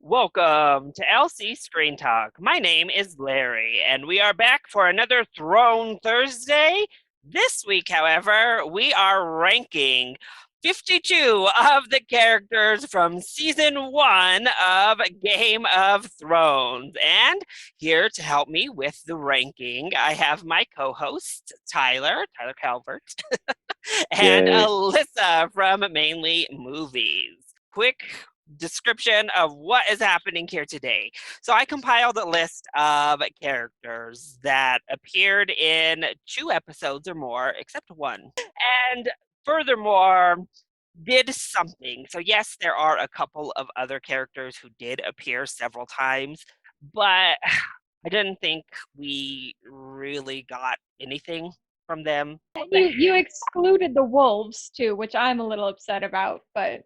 Welcome to LC Screen Talk. My name is Larry, and we are back for another Throne Thursday. This week, however, we are ranking 52 of the characters from season 1 of Game of Thrones. And here to help me with the ranking, I have my co-host, Tyler Calvert, and Yay. Alyssa from Mainely Movies. Quick description of what is happening here today. So I compiled a list of characters that appeared in 2 episodes or more, except one. And furthermore, did something. So yes, there are a couple of other characters who did appear several times, but I didn't think we really got anything from them. You excluded the wolves too, which I'm a little upset about, but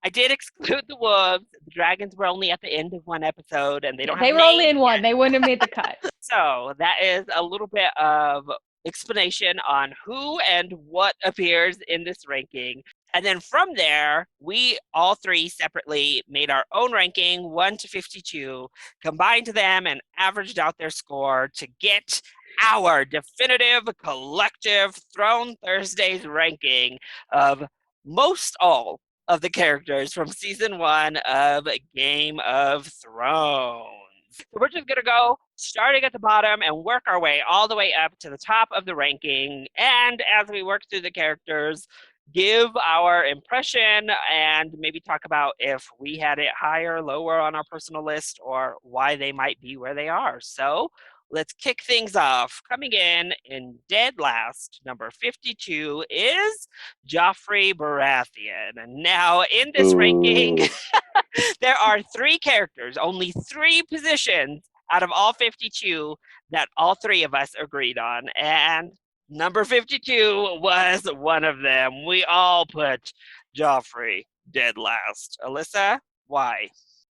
I did exclude the wolves. The dragons were only at the end of one episode, and they don't have they were only names in yet. one. They wouldn't have made the cut. So that is a little bit of explanation on who and what appears in this ranking. And then from there, we all three separately made our own ranking, 1 to 52, combined them and averaged out their score to get our definitive collective Throne Thursdays ranking of most all of the characters from season 1 of Game of Thrones. So we're just going to go starting at the bottom and work our way all the way up to the top of the ranking. And as we work through the characters, give our impression and maybe talk about if we had it higher, lower on our personal list, or why they might be where they are. So let's kick things off. Coming in dead last, number 52 is Joffrey Baratheon. Now, in this ranking, Ooh. there are 3 characters, only 3 positions out of all 52 that all 3 of us agreed on. And number 52 was one of them. We all put Joffrey dead last. Alyssa, why?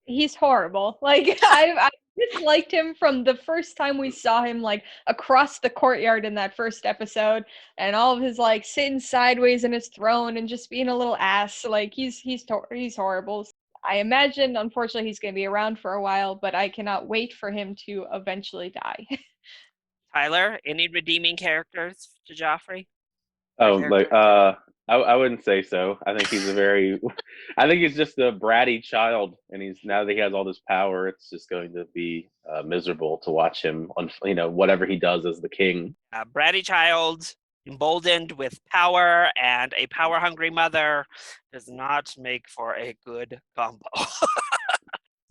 He's horrible. Like I disliked him from the first time we saw him, like across the courtyard in that first episode, and all of his like sitting sideways in his throne and just being a little ass. Like he's horrible. I imagine, unfortunately, he's going to be around for a while, but I cannot wait for him to eventually die. Tyler, any redeeming characters to Joffrey? Or Oh, like characteristics? I wouldn't say so. I think he's a very I think he's just a bratty child, and he's now that he has all this power, it's just going to be miserable to watch him on whatever he does as the king. Bratty child, emboldened with power, and a power hungry mother does not make for a good combo.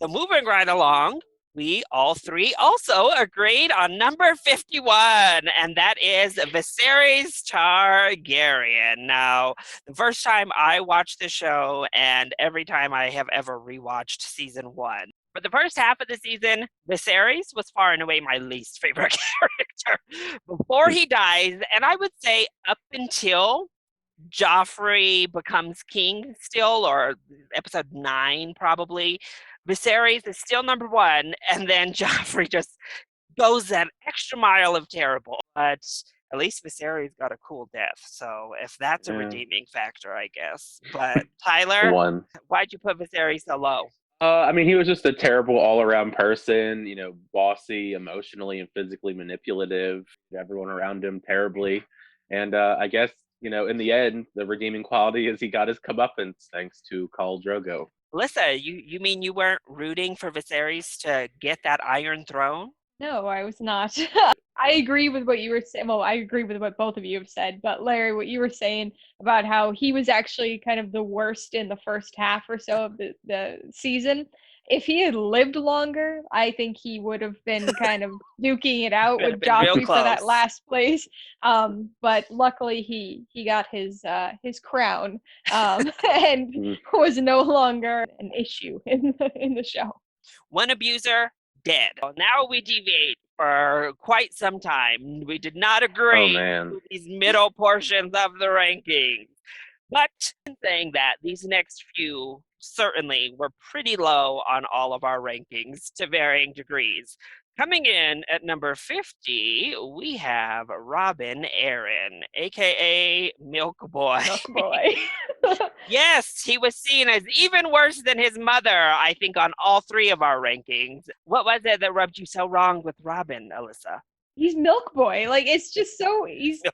So moving right along, we all 3 also agreed on number 51, and that is Viserys Targaryen. Now, the first time I watched the show, and every time I have ever rewatched season 1, for the first half of the season, Viserys was far and away my least favorite character before he dies, and I would say up until Joffrey becomes king still, or episode 9 probably. Viserys is still number 1, and then Joffrey just goes that extra mile of terrible. But at least Viserys got a cool death, so if that's a Yeah. redeeming factor, I guess. But Tyler, One. why'd you put Viserys so low? I mean, he was just a terrible all-around person, bossy, emotionally and physically manipulative, everyone around him terribly. And I guess, in the end, the redeeming quality is he got his comeuppance thanks to Khal Drogo. Alyssa, you mean you weren't rooting for Viserys to get that Iron Throne? No, I was not. I agree with what you were saying. Well, I agree with what both of you have said, but Larry, what you were saying about how he was actually kind of the worst in the first half or so of the season. If he had lived longer, I think he would have been kind of duking it out Would have with been real Joffrey for that close. last place. But luckily he got his crown, and Mm. was no longer an issue in the show. One abuser, dead. Now we deviate for quite some time. We did not Oh agree man. with these middle portions of the rankings. But in saying that, these next few certainly were pretty low on all of our rankings to varying degrees. Coming in at number 50, we have Robin Aaron, aka Milk Boy. Milk Boy. Yes, he was seen as even worse than his mother, I think, on all three of our rankings. What was it that rubbed you so wrong with Robin, Alyssa? He's Milk Boy. Like it's just so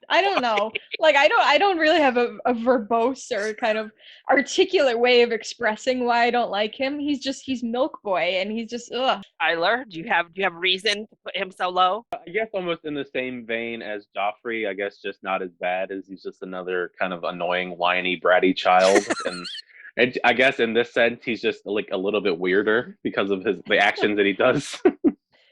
I don't know. Like I don't really have a verbose or kind of articulate way of expressing why I don't like him. He's Milk Boy and he's just ugh. Tyler, do you have reason to put him so low? I guess almost in the same vein as Joffrey. I guess just not as bad as he's just another kind of annoying, whiny, bratty child. And I guess in this sense, he's just like a little bit weirder because of the actions that he does.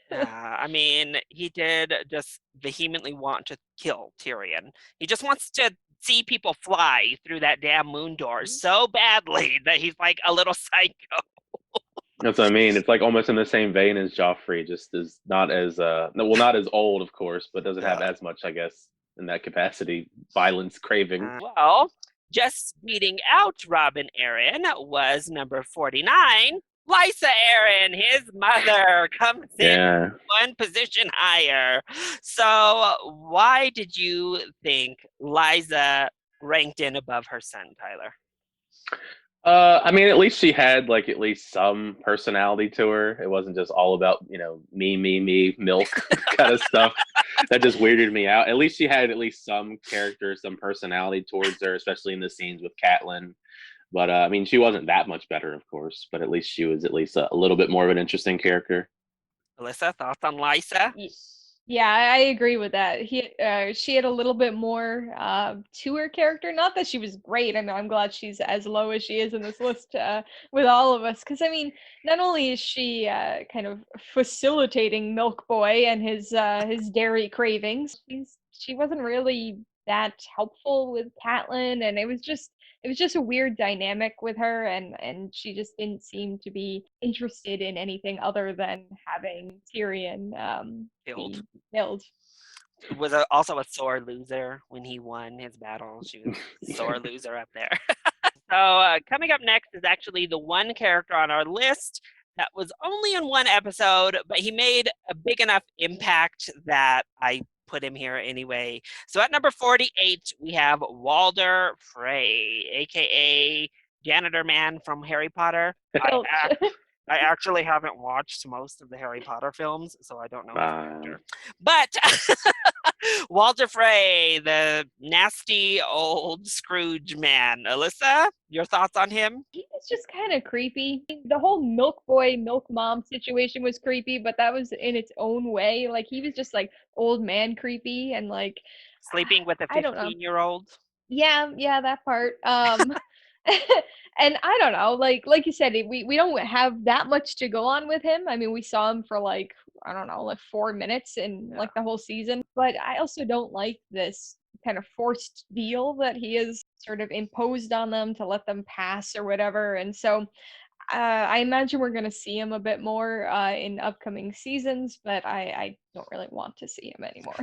I mean, he did just vehemently want to kill Tyrion. He just wants to see people fly through that damn moon door so badly that he's like a little psycho. That's what I mean. It's like almost in the same vein as Joffrey, just is not as not as old, of course, but doesn't have as much, I guess, in that capacity, violence craving. Well, just beating out Robin Aaron was number 49. Lysa Aaron, his mother, comes in one position higher. So why did you think Lysa ranked in above her son, Tyler? I mean, at least she had like at least some personality to her. It wasn't just all about, me, milk kind of stuff. That just weirded me out. At least she had at least some character, some personality towards her, especially in the scenes with Catelyn. But I mean, she wasn't that much better, of course. But at least she was at least a little bit more of an interesting character. Alyssa, thoughts on Lysa? Yeah, I agree with that. She had a little bit more to her character. Not that she was great. I mean, I'm glad she's as low as she is in this list with all of us. Because I mean, not only is she kind of facilitating Milk Boy and his dairy cravings, she wasn't really that helpful with Catelyn, and it was just a weird dynamic with her, and she just didn't seem to be interested in anything other than having Tyrion Killed. killed. Was also a sore loser when he won his battle. She was a sore loser up there. So coming up next is actually the one character on our list that was only in one episode, but he made a big enough impact that I put him here anyway. So at number 48, we have Walder Frey, aka Janitor Man from Harry Potter. I actually haven't watched most of the Harry Potter films, so I don't know his character. But Walder Frey, the nasty old Scrooge man. Alyssa, your thoughts on him? He was just kind of creepy. The whole Milk Boy, Milk Mom situation was creepy, but that was in its own way. Like he was just like old man creepy and like sleeping with a 15-year-old. Yeah, that part. And I don't know, like you said, we don't have that much to go on with him. I mean, we saw him for like, I don't know, like 4 minutes in like the whole season. But I also don't like this kind of forced deal that he has sort of imposed on them to let them pass or whatever. And so I imagine we're going to see him a bit more in upcoming seasons, but I don't really want to see him anymore.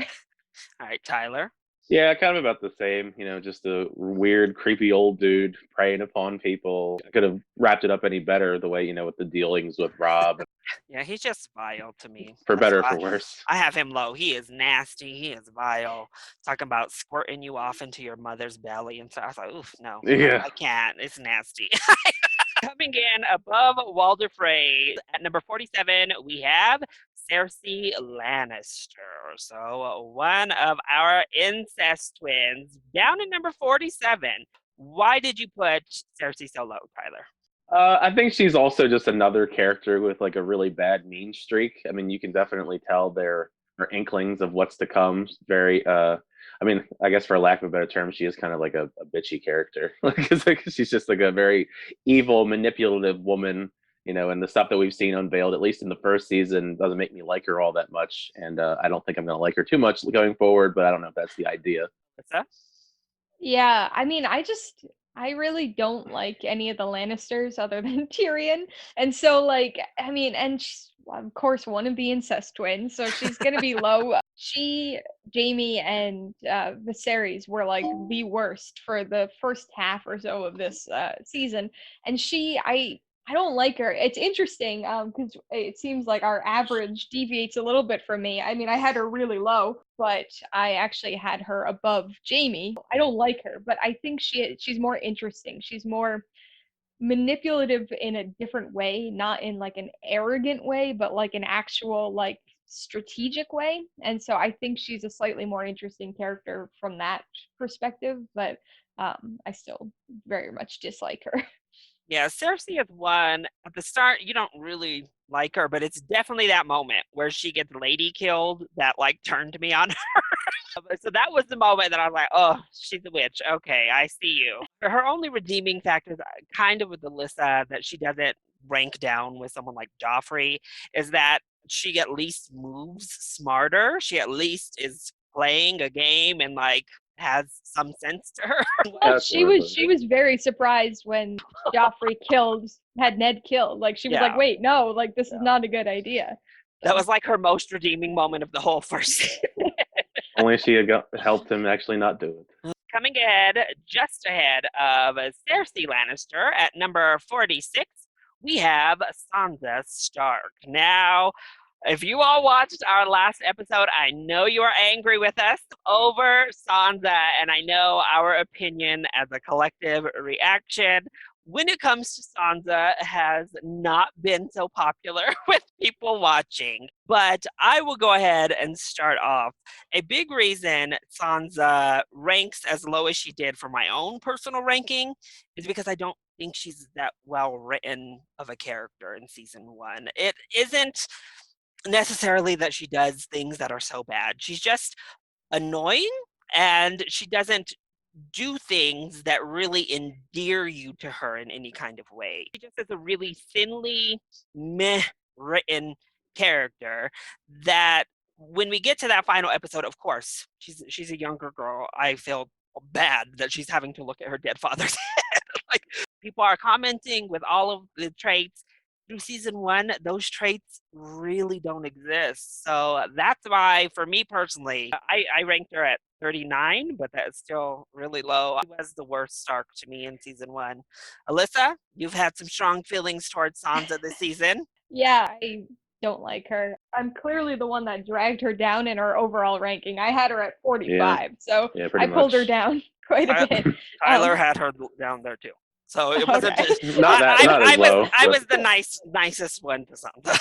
All right, Tyler. Yeah, kind of about the same. Just a weird, creepy old dude preying upon people. I could have wrapped it up any better the way, with the dealings with Rob. Yeah, he's just vile to me. For better or for worse. I have him low. He is nasty. He is vile. Talking about squirting you off into your mother's belly. And so I was like, oof, no. Yeah. I can't. It's nasty. Coming in above Walder Frey at number 47, we have Cersei Lannister. So one of our incest twins down at number 47. Why did you put Cersei so low, Tyler? I think she's also just another character with like a really bad mean streak. I mean, you can definitely tell there are inklings of what's to come. Very, I guess for lack of a better term, she is kind of like a bitchy character. Like, she's just like a very evil, manipulative woman. And the stuff that we've seen unveiled, at least in the first season, doesn't make me like her all that much. And I don't think I'm going to like her too much going forward, but I don't know if that's the idea. What's that? Yeah, I mean, I really don't like any of the Lannisters other than Tyrion. And so, like, I mean, and she's, of course, one of the incest twins, so she's going to be low. She, Jaime, and Viserys were, like, the worst for the first half or so of this season. And I don't like her. It's interesting because it seems like our average deviates a little bit from me. I mean, I had her really low, but I actually had her above Jamie. I don't like her, but I think she's more interesting. She's more manipulative in a different way, not in like an arrogant way, but like an actual like strategic way. And so I think she's a slightly more interesting character from that perspective, but I still very much dislike her. Yeah, Cersei is one at the start. You don't really like her, but it's definitely that moment where she gets lady killed that like turned me on her. So that was the moment that I was like, oh, she's a witch. Okay, I see you. Her only redeeming factor is kind of with Alyssa that she doesn't rank down with someone like Joffrey is that she at least moves smarter. She at least is playing a game and like has some sense to her. Well, she was Absolutely. she was very surprised when Joffrey had Ned killed. Like she was like, Yeah. "Wait, no, like this is Yeah. not a good idea." That So was like her most redeeming moment of the whole first season. Only she had helped him actually not do it. Coming ahead, just ahead of Cersei Lannister at number 46, we have Sansa Stark. Now, if you all watched our last episode, I know you are angry with us over Sansa, and I know our opinion as a collective reaction when it comes to Sansa has not been so popular with people watching. But I will go ahead and start off. A big reason Sansa ranks as low as she did for my own personal ranking is because I don't think she's that well written of a character in season one. It isn't necessarily that she does things that are so bad. She's just annoying and she doesn't do things that really endear you to her in any kind of way. She just is a really thinly meh written character that when we get to that final episode, of course, she's a younger girl. I feel bad that she's having to look at her dead father's head. Like people are commenting with all of the traits through season one, those traits really don't exist. So that's why, for me personally, I ranked her at 39, but that's still really low. She was the worst Stark to me in season one. Alyssa, you've had some strong feelings towards Sansa this season. yeah, I don't like her. I'm clearly the one that dragged her down in her overall ranking. I had her at Yeah, 45, so yeah, I pretty pulled her much. down quite a bit. Tyler had her down there too. So it wasn't Okay. just Not that, not as low. I But was the nicest one to Sansa.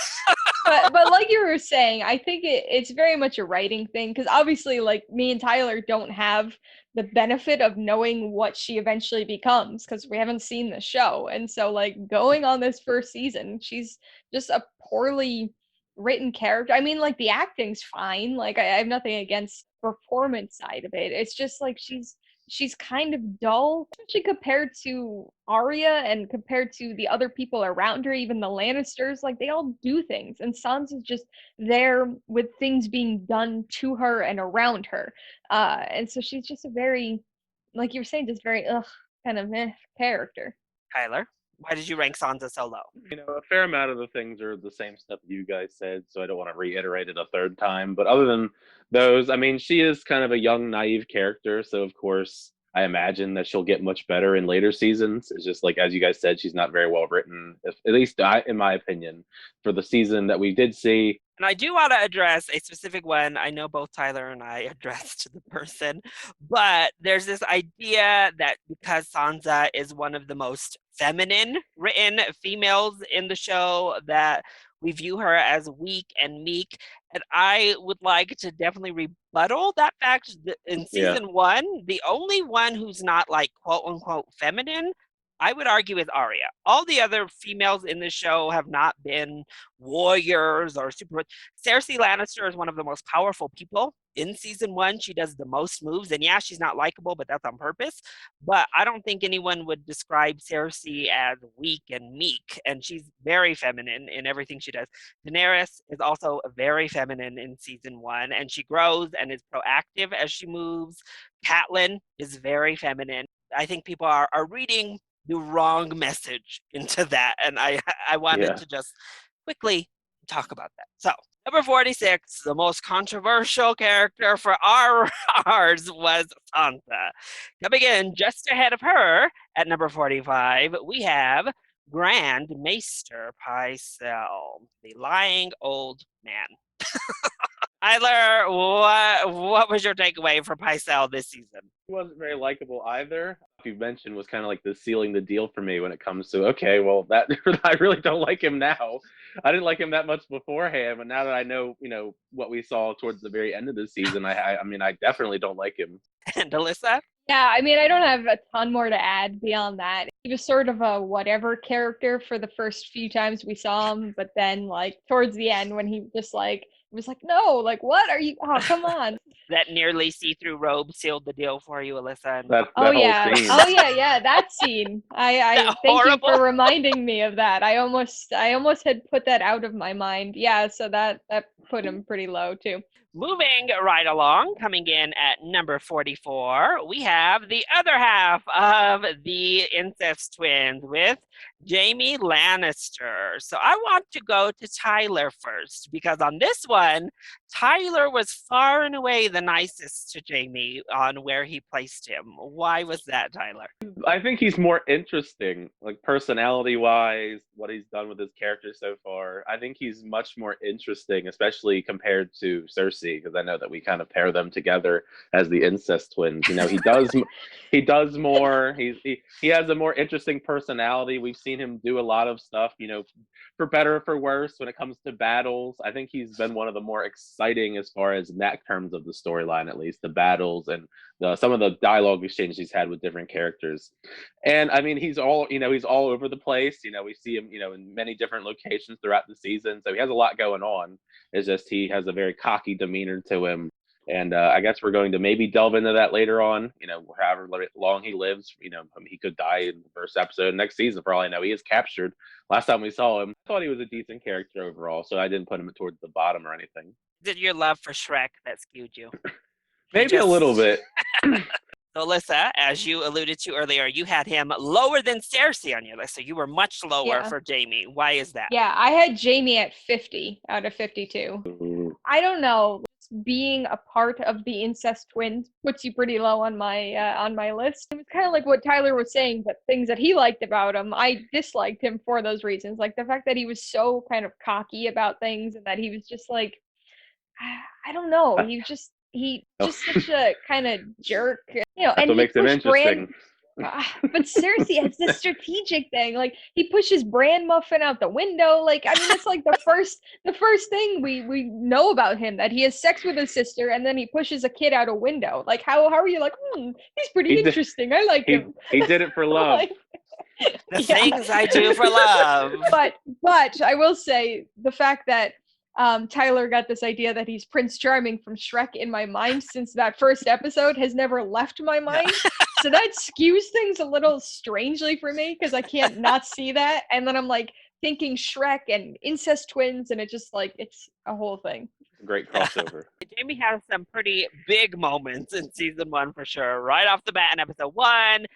But like you were saying, I think it's very much a writing thing because obviously, like me and Tyler don't have the benefit of knowing what she eventually becomes because we haven't seen the show, and so like going on this first season, she's just a poorly written character. I mean, like the acting's fine. Like I have nothing against performance side of it. It's just like she's kind of dull, especially compared to Arya and compared to the other people around her, even the Lannisters. Like they all do things, and Sansa's just there with things being done to her and around her. And so she's just a very, like you were saying, just very kind of character. Tyler, why did you rank Sansa so low? a fair amount of the things are the same stuff you guys said, so I don't want to reiterate it a third time. But other than those, I mean, she is kind of a young, naive character, so of course, I imagine that she'll get much better in later seasons. It's just like, as you guys said, she's not very well written, at least in my opinion, for the season that we did see. And I do want to address a specific one. I know both Tyler and I addressed to the person, but there's this idea that because Sansa is one of the most feminine written females in the show, that we view her as weak and meek. And I would like to definitely rebuttal that fact. In Yeah, season one, the only one who's not like quote unquote feminine, I would argue, is Arya. All the other females in the show have not been warriors or super. Cersei Lannister is one of the most powerful people in season one. She does the most moves, and yeah, she's not likable, but that's on purpose. But I don't think anyone would describe Cersei as weak and meek, and she's very feminine in everything she does. Daenerys is also very feminine in season one, and she grows and is proactive as she moves. Catelyn is very feminine. I think people are reading the wrong message into that, and I wanted yeah. to just quickly talk about that. So number 46, the most controversial character for ours was Sansa. Coming in just ahead of her at number 45, we have Grand Maester Pycelle, the lying old man. Tyler, what was your takeaway from Pycelle this season? He wasn't very likable either. You mentioned was kind of like the sealing the deal for me when it comes to okay, well that I really don't like him now. I didn't like him that much beforehand, but now that I know, what we saw towards the very end of the season, I mean, I definitely don't like him. And Alyssa? Yeah, I mean, I don't have a ton more to add beyond that. He was sort of a whatever character for the first few times we saw him, but then like towards the end when he just like was like, no, like what are you? Oh, come on. That nearly see-through robe sealed the deal for you, Alyssa. And That Oh whole yeah. scene. Oh yeah, that scene. I that thank you horrible. for reminding me of that. I almost had put that out of my mind. Yeah, so that put him pretty low too. Moving right along, coming in at number 44, we have the other half of the incest twins with Jaime Lannister. So I want to go to Tyler first because on this one, Tyler was far and away the nicest to Jaime on where he placed him. Why was that, Tyler? I think he's more interesting, like personality wise, what he's done with his character so far. I think he's much more interesting, especially compared to Cersei, because I know that we kind of pair them together as the incest twins. He does more. He has a more interesting personality. We've seen him do a lot of stuff, for better or for worse when it comes to battles. I think he's been one of the more exciting as far as in that terms of the storyline, at least the battles and some of the dialogue exchanges he's had with different characters. And I mean, he's all over the place. We see him, in many different locations throughout the season. So he has a lot going on. It's just he has a very cocky demeanor to him. And I guess we're going to maybe delve into that later on. However long he lives, he could die in the first episode next season. For all I know, he is captured. Last time we saw him, I thought he was a decent character overall. So I didn't put him towards the bottom or anything. Did your love for Shrek that skewed you? Maybe a little bit. So, Alyssa, as you alluded to earlier, you had him lower than Cersei on your list. So you were much lower for Jaime. Why is that? Yeah, I had Jaime at 50 out of 52. I don't know. Being a part of the incest twins puts you pretty low on my list. It was kind of like what Tyler was saying, but things that he liked about him, I disliked him for those reasons. Like the fact that he was so kind of cocky about things and that he was just like, I don't know. He just such a kind of jerk, That's and what makes him interesting. But Cersei has this strategic thing. Like he pushes bran muffin out the window. Like I mean, it's like the first thing we know about him, that he has sex with his sister and then he pushes a kid out a window. Like how are you like? He's pretty interesting. I like him. He did it for love. The things I do for love. But I will say the fact that Tyler got this idea that he's Prince Charming from Shrek in my mind since that first episode has never left my mind. So that skews things a little strangely for me because I can't not see that. And then I'm like thinking Shrek and incest twins, and it just like it's a whole thing. Great crossover. Jaime has some pretty big moments in season 1 for sure. Right off the bat in episode 1,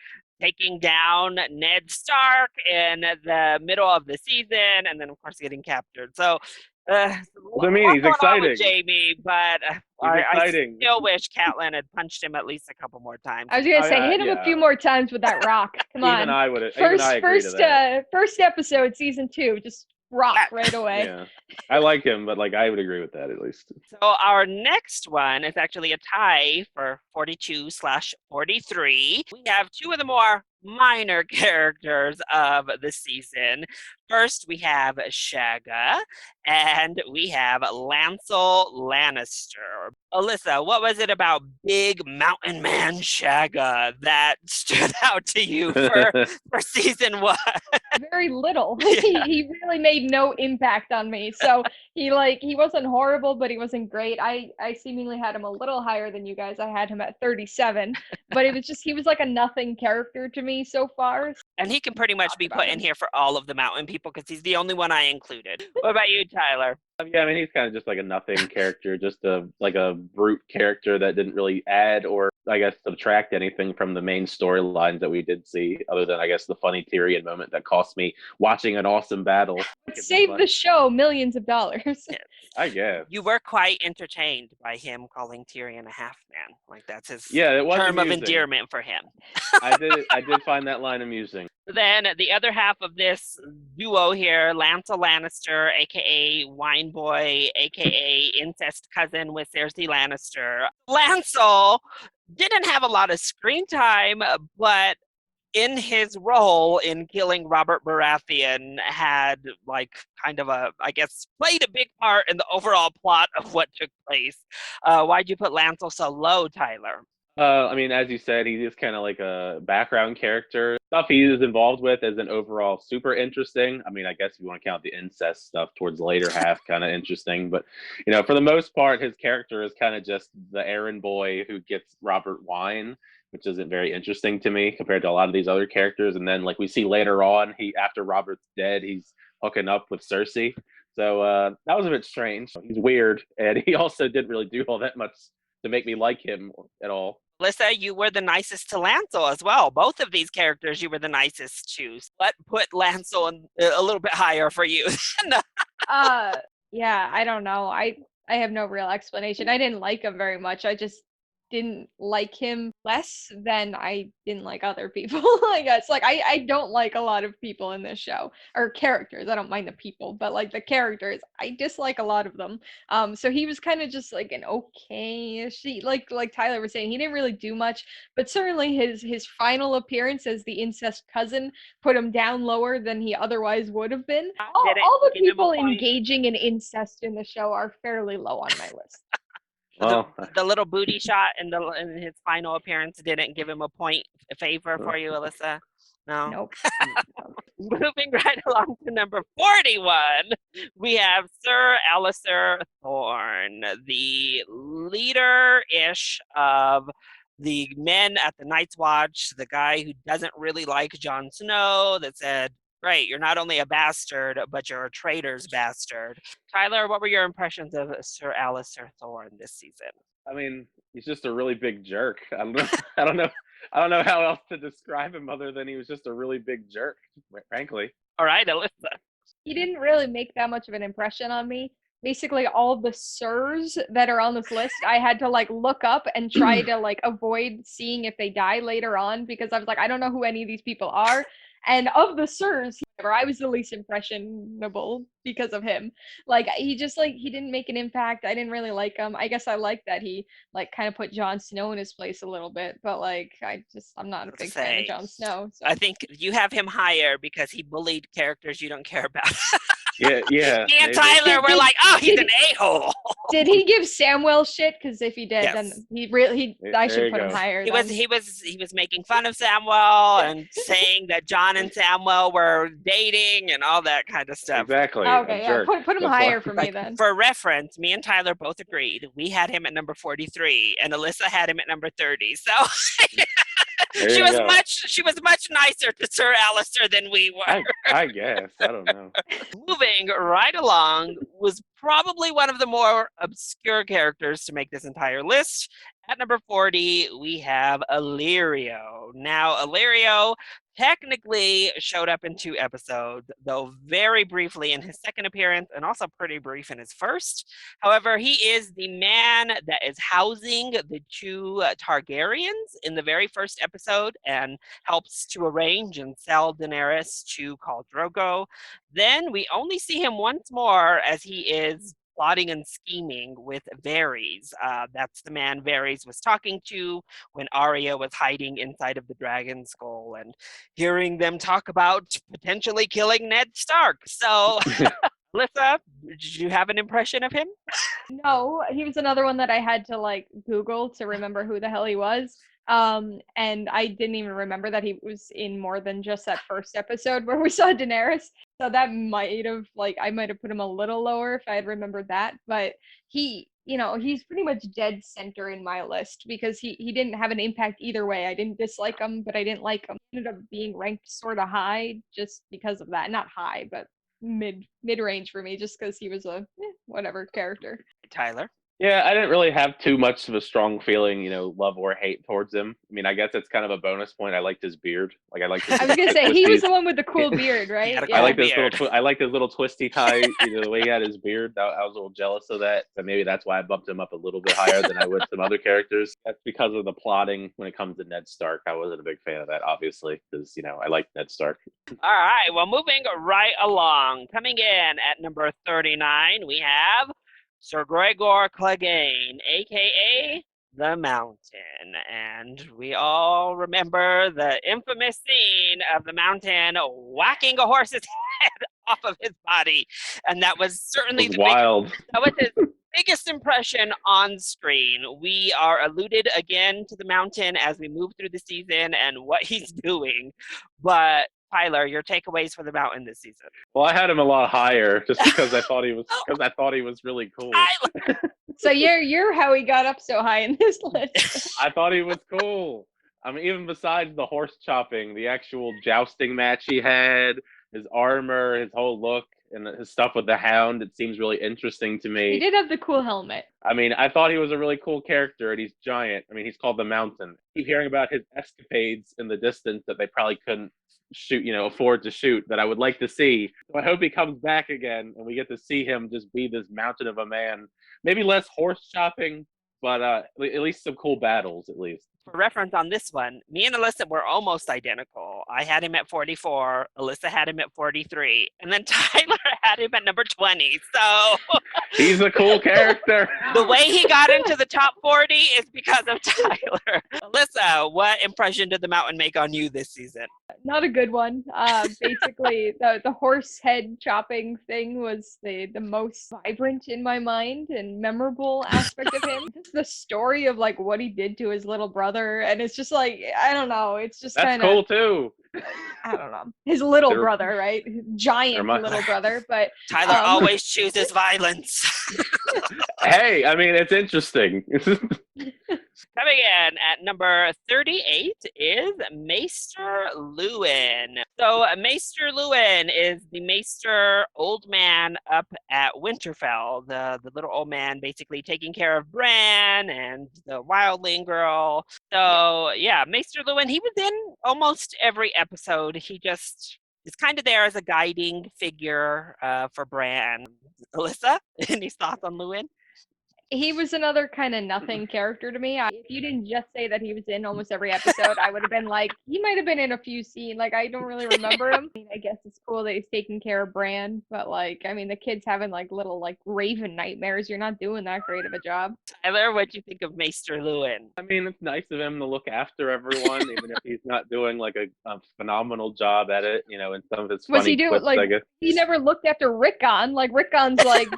taking down Ned Stark in the middle of the season, and then of course getting captured. So I mean, he's exciting. Jaime, but I still wish Catelyn had punched him at least a couple more times. I was gonna say, hit him a few more times with that rock. Come on. Even I would. First episode, season 2, just rock right away. Yeah, I like him, but I would agree with that at least. So our next one is actually a tie for 42/43. We have two of the more minor characters of the season. First, we have Shagga, and we have Lancel Lannister. Alyssa, what was it about big mountain man Shagga that stood out to you for season 1? Very little. He really made no impact on me. So he wasn't horrible, but he wasn't great. I seemingly had him a little higher than you guys. I had him at 37, but it was just he was like a nothing character to me so far. And he can pretty much be put in here for all of the mountain people because he's the only one I included. What about you, Tyler? Yeah, I mean, he's kind of just like a nothing character, just a brute character that didn't really add or, I guess, subtract anything from the main storylines that we did see, other than, I guess, the funny Tyrion moment that cost me watching an awesome battle. Save the show millions of dollars. I guess. You were quite entertained by him calling Tyrion a half man. Like that's his Yeah, it was term of amusing. endearment for him. I did find that line amusing. Then the other half of this duo here, Lancel Lannister, aka Wine Boy, aka incest cousin with Cersei Lannister. Lancel didn't have a lot of screen time, but in his role in killing Robert Baratheon had like kind of a, I guess, played a big part in the overall plot of what took place. Why'd you put Lancel so low, Tyler? I mean, as you said, he is kind of like a background character. Stuff he is involved with isn't overall super interesting. I mean, I guess if you want to count the incest stuff towards the later half, kind of interesting. But, for the most part, his character is kind of just the errand boy who gets Robert wine, which isn't very interesting to me compared to a lot of these other characters. And then, like we see later on, after Robert's dead, he's hooking up with Cersei. So that was a bit strange. He's weird, and he also didn't really do all that much to make me like him at all. Alyssa, you were the nicest to Lancel as well. Both of these characters you were the nicest to. What put Lancel a little bit higher for you? Yeah, I don't know. I have no real explanation. I didn't like him very much. I just didn't like him less than I didn't like other people. I guess like I don't like a lot of people in this show, or characters. I don't mind the people, but like the characters, I dislike a lot of them. So he was kind of just like an okay, she like Tyler was saying, he didn't really do much, but certainly his final appearance as the incest cousin put him down lower than he otherwise would have been. All the people engaging in incest in the show are fairly low on my list. Well, the little booty shot in his final appearance didn't give him a favor for you, Alyssa? No? Nope. Moving right along to number 41, we have Sir Alyssa Thorne, the leader-ish of the men at the Night's Watch, the guy who doesn't really like Jon Snow, that said, great, you're not only a bastard, but you're a traitor's bastard. Tyler, what were your impressions of Sir Alyssa Thorne this season? I mean, he's just a really big jerk. I don't know. I don't know. I don't know how else to describe him other than he was just a really big jerk, frankly. All right, Alyssa. He didn't really make that much of an impression on me. Basically, all the sirs that are on this list, I had to like look up and try to like avoid seeing if they die later on, because I was like, I don't know who any of these people are. And of the sirs, I was the least impressionable because of him. Like he just like he didn't make an impact. I didn't really like him. I guess I like that he like kind of put Jon Snow in his place a little bit, but like I'm not a big fan of Jon Snow. So. I think you have him higher because he bullied characters you don't care about. Yeah. Me and Tyler were like, oh, he's an a-hole. Did he give Samwell shit? Because if he did, yes. Then I should put him higher. He was making fun of Samwell and saying that Jon and Samwell were dating and all that kind of stuff. Exactly. Okay, yeah, put him higher for me then. For reference, me and Tyler both agreed. We had him at number 43, and Alyssa had him at number 30. So she was much nicer to Sir Alyssa than we were. I guess. I don't know. Moving right along was probably one of the more obscure characters to make this entire list. At number 40, we have Illyrio. Now, Illyrio technically showed up in 2 episodes, though very briefly in his second appearance and also pretty brief in his first. However, he is the man that is housing the 2 Targaryens in the very first episode and helps to arrange and sell Daenerys to Khal Drogo. Then we only see him once more as he is plotting and scheming with Varys. That's the man Varys was talking to when Arya was hiding inside of the dragon skull and hearing them talk about potentially killing Ned Stark. So, Alyssa, did you have an impression of him? No, he was another one that I had to like Google to remember who the hell he was. And I didn't even remember that he was in more than just that first episode where we saw Daenerys. So that might have I might have put him a little lower if I had remembered that. But he's pretty much dead center in my list because he didn't have an impact either way. I didn't dislike him, but I didn't like him. He ended up being ranked sort of high just because of that. Not high, but mid range for me, just because he was a whatever character. Tyler? Yeah, I didn't really have too much of a strong feeling, love or hate towards him. I mean, I guess it's kind of a bonus point. I liked his beard. Like, I liked his I little was gonna say he was twisties. the one with the cool beard, He had right? a I cool Yeah. liked his little. beard. I liked his little twisty tie. The way he had his beard. I was a little jealous of that. So maybe that's why I bumped him up a little bit higher than I would some other characters. That's because of the plotting when it comes to Ned Stark. I wasn't a big fan of that, obviously, because I like Ned Stark. All right, well, moving right along. Coming in at number 39, we have Sir Gregor Clegane, aka the Mountain. And we all remember the infamous scene of the Mountain whacking a horse's head off of his body. And that was It certainly was the big wild. that was his biggest impression on screen. We are alluded again to the Mountain as we move through the season and what he's doing. But Tyler, your takeaways for the Mountain this season? Well, I had him a lot higher just because I thought he was really cool. Tyler! So you're how he got up so high in this list. I thought he was cool. I mean, even besides the horse chopping, the actual jousting match he had, his armor, his whole look, and his stuff with the hound, it seems really interesting to He me. did have the cool helmet. I mean, I thought he was a really cool character, and he's giant. I mean, he's called the Mountain. I keep hearing about his escapades in the distance that they probably couldn't shoot, afford to shoot, that I would like to see. So I hope he comes back again, and we get to see him just be this mountain of a man. Maybe less horse chopping, but at least some cool battles, at least. For reference on this one, me and Alyssa were almost identical. I had him at 44, Alyssa had him at 43, and then Tyler had him at number 20. So he's a cool character. The way he got into the top 40 is because of Tyler. Alyssa, what impression did the Mountain make on you this season? Not a good one. Basically, the horse head chopping thing was the most vibrant in my mind and memorable aspect of him. Just the story of like what he did to his little brother, and it's just like I don't know. It's just That's kind of cool too. I don't know. His little brother, right? Giant little brother, but Tyler always chooses violence. Hey, I mean, it's interesting. Coming in at number 38 is Maester Lewin. So Maester Lewin is the Maester old man up at Winterfell, the little old man basically taking care of Bran and the wildling girl. So yeah, Maester Lewin, he was in almost every episode. He just is kind of there as a guiding figure for Bran. Alyssa, any thoughts on Lewin? he was another kind of nothing character to me. If you didn't just say that he was in almost every episode, I would have been like, he might have been in a few scenes. Like, I don't really remember him. I mean, I guess it's cool that he's taking care of Bran, but like, I mean, the kid's having like little like raven nightmares. You're not doing that great of a job. Tyler, what'd you think of Maester Lewin? I mean, it's nice of him to look after everyone, even if he's not doing like a phenomenal job at it. In some of his funny Was he doing clips, like I guess. he never looked after Rickon? Like Rickon's like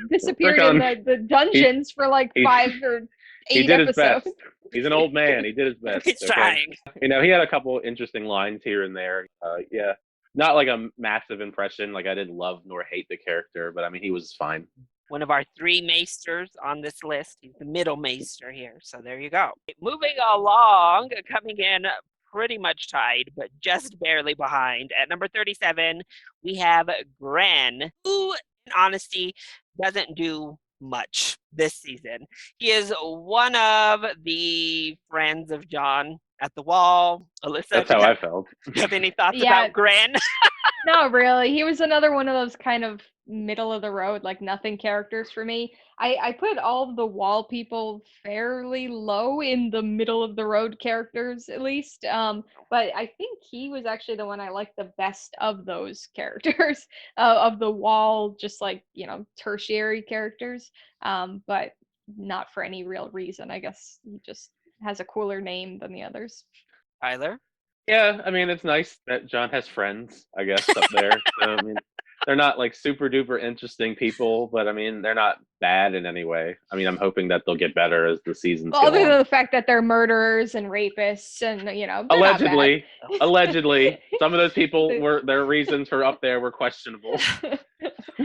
disappeared in the dungeons for like 5 or 8 he did episodes. his best. He's an old man. He did his best. He's trying. He had a couple interesting lines here and there. Yeah, not like a massive impression. Like I didn't love nor hate the character, but I mean, he was fine. One of our 3 maesters on this list. He's the middle maester here. So there you go. Moving along, coming in pretty much tied, but just barely behind. At number 37, we have Gren, who, in honesty, doesn't do much this season. He is one of the friends of John at the wall. Alyssa, That's how I felt. do you have any thoughts Yeah. about Gren? Not really. He was another one of those kind of middle of the road, like nothing characters for me. I put all of the wall people fairly low in the middle of the road characters, at least. But I think he was actually the one I liked the best of those characters, of the wall, just like, tertiary characters. But not for any real reason. I guess he just has a cooler name than the others. Tyler? Yeah, I mean, it's nice that John has friends, I guess, up there. So, I mean, they're not like super duper interesting people, but I mean, they're not bad in any way. I mean, I'm hoping that they'll get better as the seasons go Other on. than the fact that they're murderers and rapists and, they're not bad. Allegedly, some of those people their reasons for up there were questionable.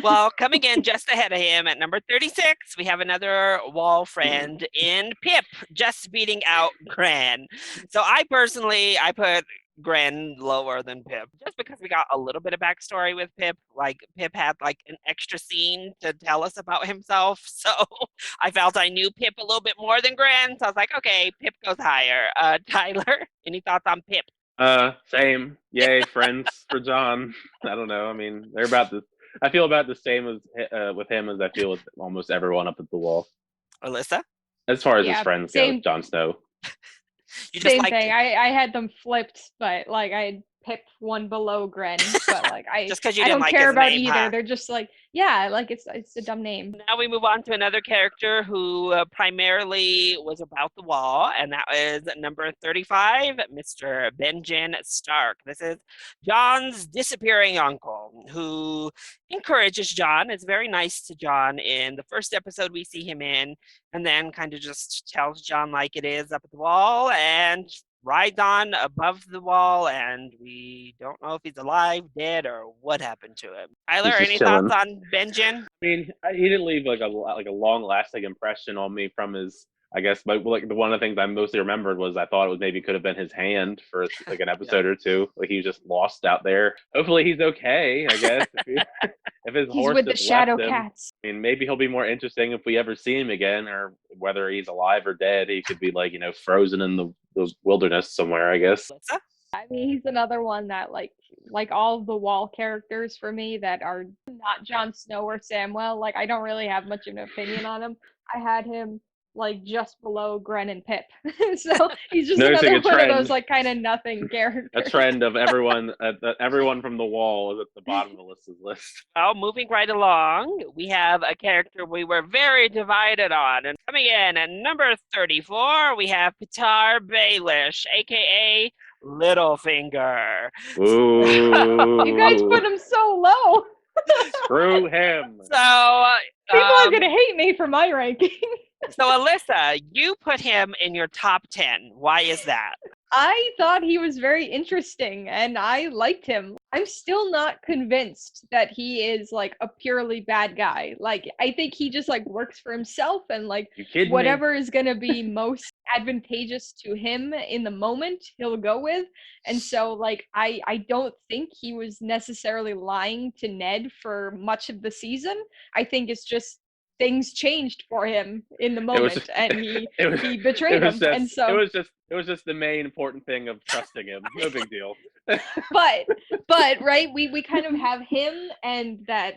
Well, coming in just ahead of him at number 36, we have another wall friend in Pip, just beating out Gran. So I put Gren lower than Pip, just because we got a little bit of backstory with Pip. Like Pip had like an extra scene to tell us about himself, so I felt I knew Pip a little bit more than Gren. So I was like, okay, Pip goes higher. Tyler, any thoughts on Pip? Same. Yay, friends for John. I don't know. I mean, they're about the. I feel about the same as with him as I feel with almost everyone up at the wall, Alyssa, as far as his Yeah, friends go. same Jon Snow. you just same like thing. I had them flipped, but like I had Pip one below Gren, but like just because you I didn't don't like care his about name, either. huh? They're just like, yeah, like it's a dumb name. Now we move on to another character who primarily was about the wall, and that is number 35, Mr. Benjen Stark. This is John's disappearing uncle who encourages John, is very nice to John in the first episode we see him in, and then kind of just tells John like it is up at the wall and rides on above the wall, and we don't know if he's alive, dead, or what happened to him. Tyler, He's just any thoughts chilling. on Benjen? I mean, he didn't leave like a long lasting impression on me from his. I guess, but like one of the things I mostly remembered was I thought it was maybe could have been his hand for like an Yeah. episode or two. Like he was just lost out there. Hopefully he's okay. I guess if his He's horse with the just Shadow left him. Cats. I mean, maybe he'll be more interesting if we ever see him again, or whether he's alive or dead. He could be like frozen in the wilderness somewhere. I guess. Alyssa? I mean, he's another one that like all of the wall characters for me that are not Jon Snow or Samwell. Like I don't really have much of an opinion on him. I had him like just below Gren and Pip, so he's just Noticing another a one of trend. those like kind of nothing A characters. trend of everyone from the wall is at the bottom of Alyssa's list. Well, moving right along, we have a character we were very divided on. And coming in at number 34, we have Petar Baelish, aka Littlefinger. Ooh. You guys put him so low. Screw him. So, People are gonna hate me for my ranking. so Alyssa, you put him in your top 10. Why is that? I thought he was very interesting and I liked him. I'm still not convinced that he is like a purely bad guy. Like I think he just like works for himself and like You kidding me? whatever is going to be most advantageous to him in the moment, he'll go with. And so like I don't think he was necessarily lying to Ned for much of the season. I think it's just things changed for him in the moment and he betrayed him. And so it was just the main important thing of trusting him. No big deal. but right, we kind of have him and that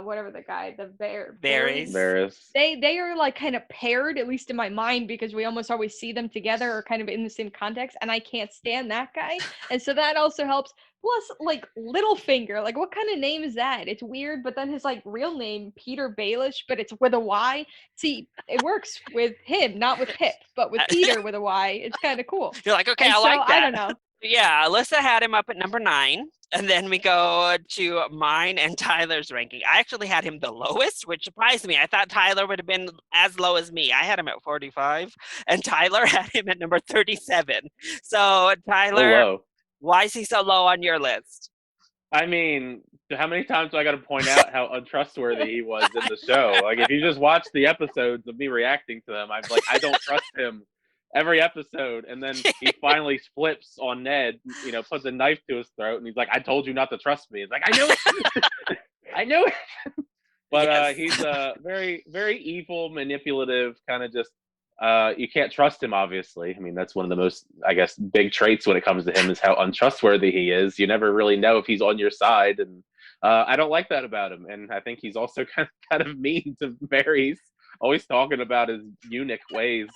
whatever the guy, the Varys. Varys. They are like kind of paired, at least in my mind, because we almost always see them together or kind of in the same context, and I can't stand that guy. And so that also helps. Plus, like Littlefinger, like what kind of name is that? It's weird, but then his like real name, Peter Baelish, but it's with a Y. See, it works with him, not with Pip, but with Peter with a Y. It's kind of cool. You're like, okay, And I so, like that. I don't know. Yeah, Alyssa had him up at number 9, and then we go to mine and Tyler's ranking. I actually had him the lowest, which surprised me. I thought Tyler would have been as low as me. I had him at 45, and Tyler had him at number 37. So, Tyler, Low. why is he so low on your list? I mean, how many times do I got to point out how untrustworthy he was in the show? Like, if you just watch the episodes of me reacting to them, I'm like, I don't trust him every episode. And then he finally flips on Ned, puts a knife to his throat, and he's like, I told you not to trust me. It's like, I knew it. I knew it. But Yes. he's very, very evil, manipulative, kind of just, you can't trust him, obviously. I mean, that's one of the most, I guess, big traits when it comes to him is how untrustworthy he is. You never really know if he's on your side. And I don't like that about him. And I think he's also kind of mean to Varys, always talking about his eunuch ways.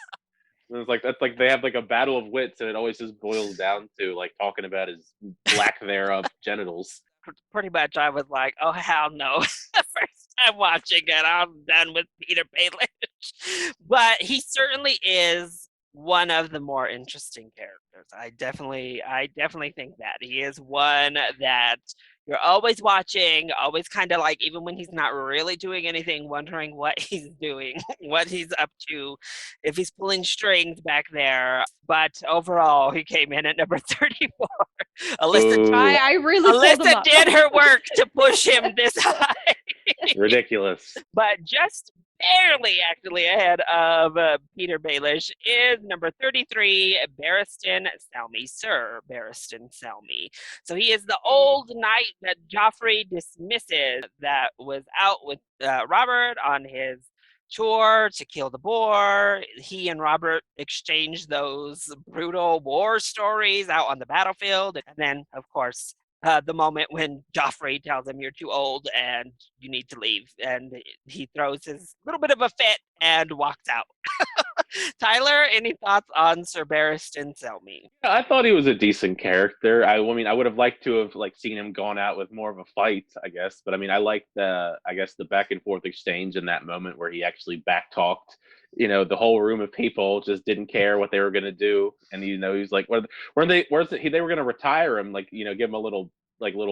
And it's like that's like they have like a battle of wits, and it always just boils down to like talking about his lack thereof genitals. Pretty much, I was like, oh, hell no. The first time watching it, I'm done with Peter Baelish. But he certainly is one of the more interesting characters. I definitely think that. He is one that you're always watching, always kind of like, even when he's not really doing anything, wondering what he's doing, what he's up to, if he's pulling strings back there. But overall, he came in at number 34. Alyssa, Ooh. I really pulled him Alyssa up. did her work to push him this high. Ridiculous. But just barely actually ahead of Peter Baelish is number 33, Barristan Selmy, Sir Barristan Selmy. So he is the old knight that Joffrey dismisses that was out with Robert on his chore to kill the boar. He and Robert exchanged those brutal war stories out on the battlefield. And then, of course, the moment when Joffrey tells him you're too old and you need to leave. And he throws his little bit of a fit and walks out. Tyler, any thoughts on Sir Barristan Selmy? Yeah, I thought he was a decent character. I mean, I would have liked to have seen him gone out with more of a fight, I guess. But I mean, I liked the back and forth exchange in that moment where he actually back talked. The whole room of people just didn't care what they were gonna do, and he's like, they were gonna retire him, give him a little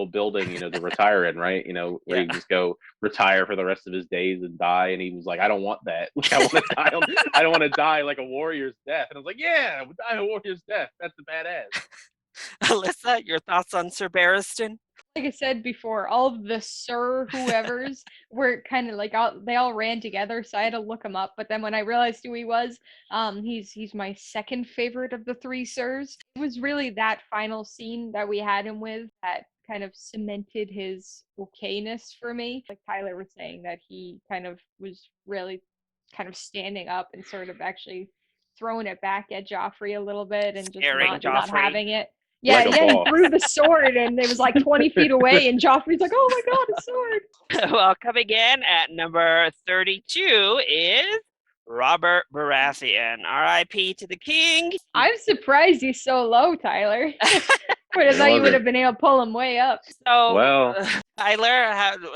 building, to retire in, right? Where Yeah. you just go retire for the rest of his days and die. And he was like, I don't want that. I want to die. I don't want to die like a warrior's death. And I was like, yeah, die a warrior's death. That's the badass. Alyssa, your thoughts on Sir Barristan? Like I said before, all of the Sir whoever's were kind of like they all ran together, so I had to look him up. But then when I realized who he was, he's my second favorite of the three Sirs. It was really that final scene that we had him with that kind of cemented his okayness for me. Like Tyler was saying, that he kind of was really kind of standing up and sort of actually throwing it back at Joffrey a little bit and just Scaring not Joffrey. having it. Yeah, Like a yeah, he boss. threw the sword and it was like 20 feet away, and Joffrey's like, oh my god, a sword. Well, coming in at number 32 is Robert Baratheon. R.I.P. to the king. I'm surprised he's so low, Tyler. Would have thought you would have been able to pull him way up. So, Well, Tyler,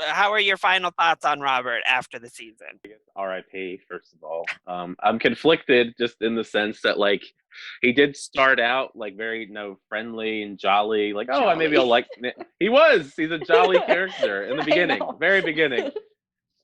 how are your final thoughts on Robert after the season? RIP, first of all. I'm conflicted just in the sense that he did start out very friendly and jolly, maybe I'll like he's a jolly character in the beginning, very beginning.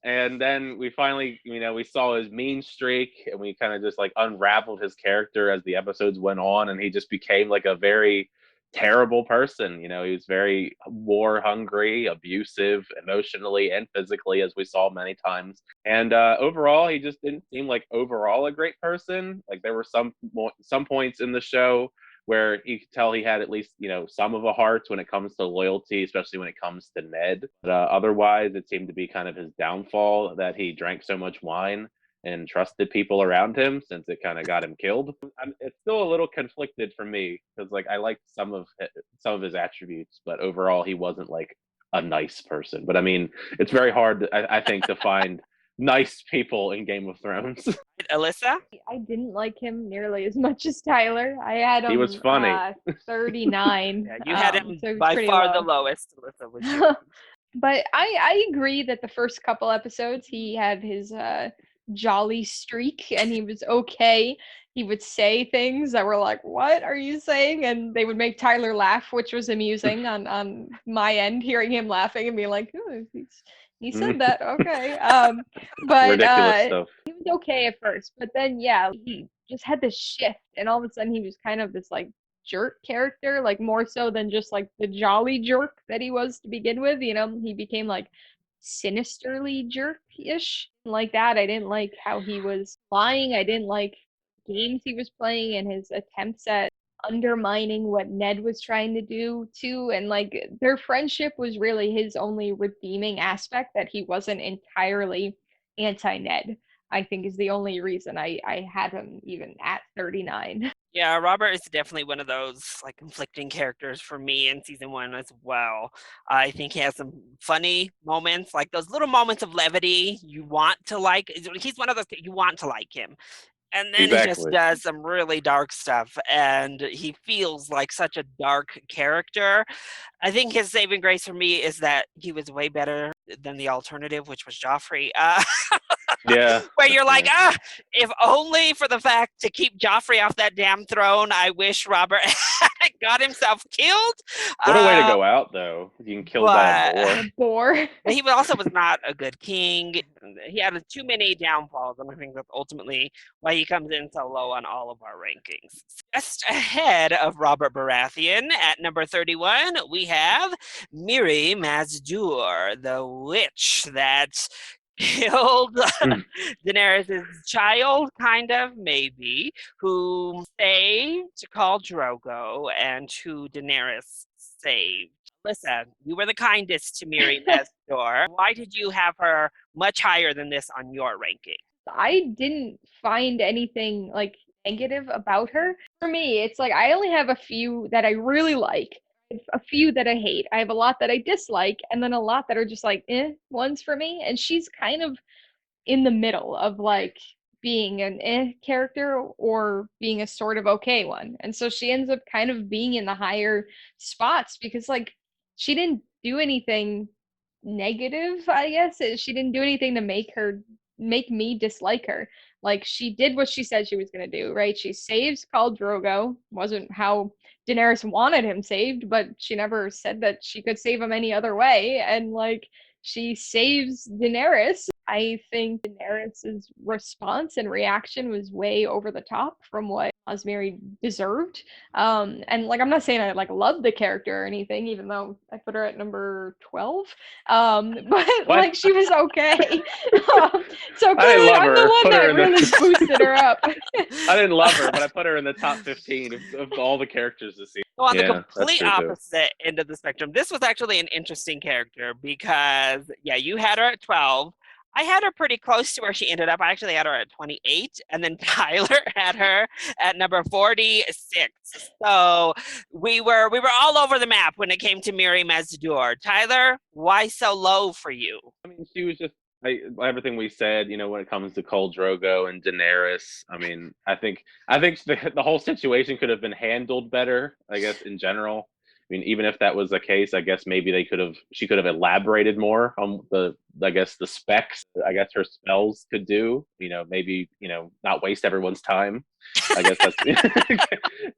And then we finally, we saw his mean streak, and we kind of just unraveled his character as the episodes went on, and he just became a very terrible person. He was very war hungry, abusive emotionally and physically, as we saw many times. And overall, he just didn't seem like overall a great person. There were some points in the show where you could tell he had at least, some of a heart when it comes to loyalty, especially when it comes to Ned. But otherwise, it seemed to be kind of his downfall that he drank so much wine and trusted people around him, since it kind of got him killed. It's still a little conflicted for me, because I liked some of his attributes, but overall he wasn't a nice person. But I mean, it's very hard, I think, to find nice people in Game of Thrones. Alyssa? I didn't like him nearly as much as Tyler. I had him. He was funny. 39. Yeah, you had him so by far low. the lowest. Alyssa was yours. But I agree that the first couple episodes he had his jolly streak and he was okay. He would say things that were like, what are you saying? And they would make Tyler laugh, which was amusing on my end, hearing him laughing and being like, oh, he said that, okay. But Ridiculous stuff. he was okay at first, but then yeah, he just had this shift, and all of a sudden he was kind of this jerk character, more so than just the jolly jerk that he was to begin with. He became sinisterly jerk-ish like that. I didn't like how he was lying. I didn't like games he was playing and his attempts at undermining what Ned was trying to do too. And their friendship was really his only redeeming aspect, that he wasn't entirely anti-Ned, I think, is the only reason I had him even at 39. Yeah, Robert is definitely one of those conflicting characters for me in season 1 as well. I think he has some funny moments, those little moments of levity you want to like. He's one of those you want to like him. And then he just does some really dark stuff, and he feels like such a dark character. I think his saving grace for me is that he was way better than the alternative, which was Joffrey. Yeah. Where you're like, if only for the fact to keep Joffrey off that damn throne, I wish Robert had got himself killed. What a way to go out, though. You can kill by a boar. He also was not a good king. He had too many downfalls, and I think that's ultimately why he comes in so low on all of our rankings. Just ahead of Robert Baratheon at number 31, we have Miri Mazdur, the witch that killed Mm. Daenerys' child, kind of, maybe, who saved Khal Drogo and who Daenerys saved. Alyssa, you were the kindest to Miri Mesdor. Why did you have her much higher than this on your ranking? I didn't find anything like negative about her. For me, it's like I only have a few that I really like, a few that I hate. I have a lot that I dislike, and then a lot that are just like ones for me. And she's kind of in the middle of like being an character or being a sort of okay one. And so she ends up kind of being in the higher spots because like she didn't do anything negative, I guess. She didn't do anything to make me dislike her. Like she did what she said she was gonna do, right? She saves Khal Drogo. Wasn't how Daenerys wanted him saved, but she never said that she could save him any other way. And like she saves Daenerys. I think Daenerys's response and reaction was way over the top from what Osmeri deserved. And like I'm not saying I like love the character or anything, even though I put her at number 12. But What? like she was okay. So I didn't clearly love I'm the her. one Put her that in really the. boosted her up. I didn't love her, but I put her in the top 15 of all the characters this season. So on the Yeah, that's complete true too. opposite end of the spectrum, this was actually an interesting character because, yeah, you had her at 12. I had her pretty close to where she ended up. I actually had her at 28, and then Tyler had her at number 46. So we were all over the map when it came to Miri Mesdor. Tyler, why so low for you? I mean, she was just everything we said. When it comes to Khal Drogo and Daenerys. I mean, I think the whole situation could have been handled better. I guess in general. I mean, even if that was the case, I guess maybe she could have elaborated more on I guess the specs. I guess her spells could do. Maybe not waste everyone's time. I guess that's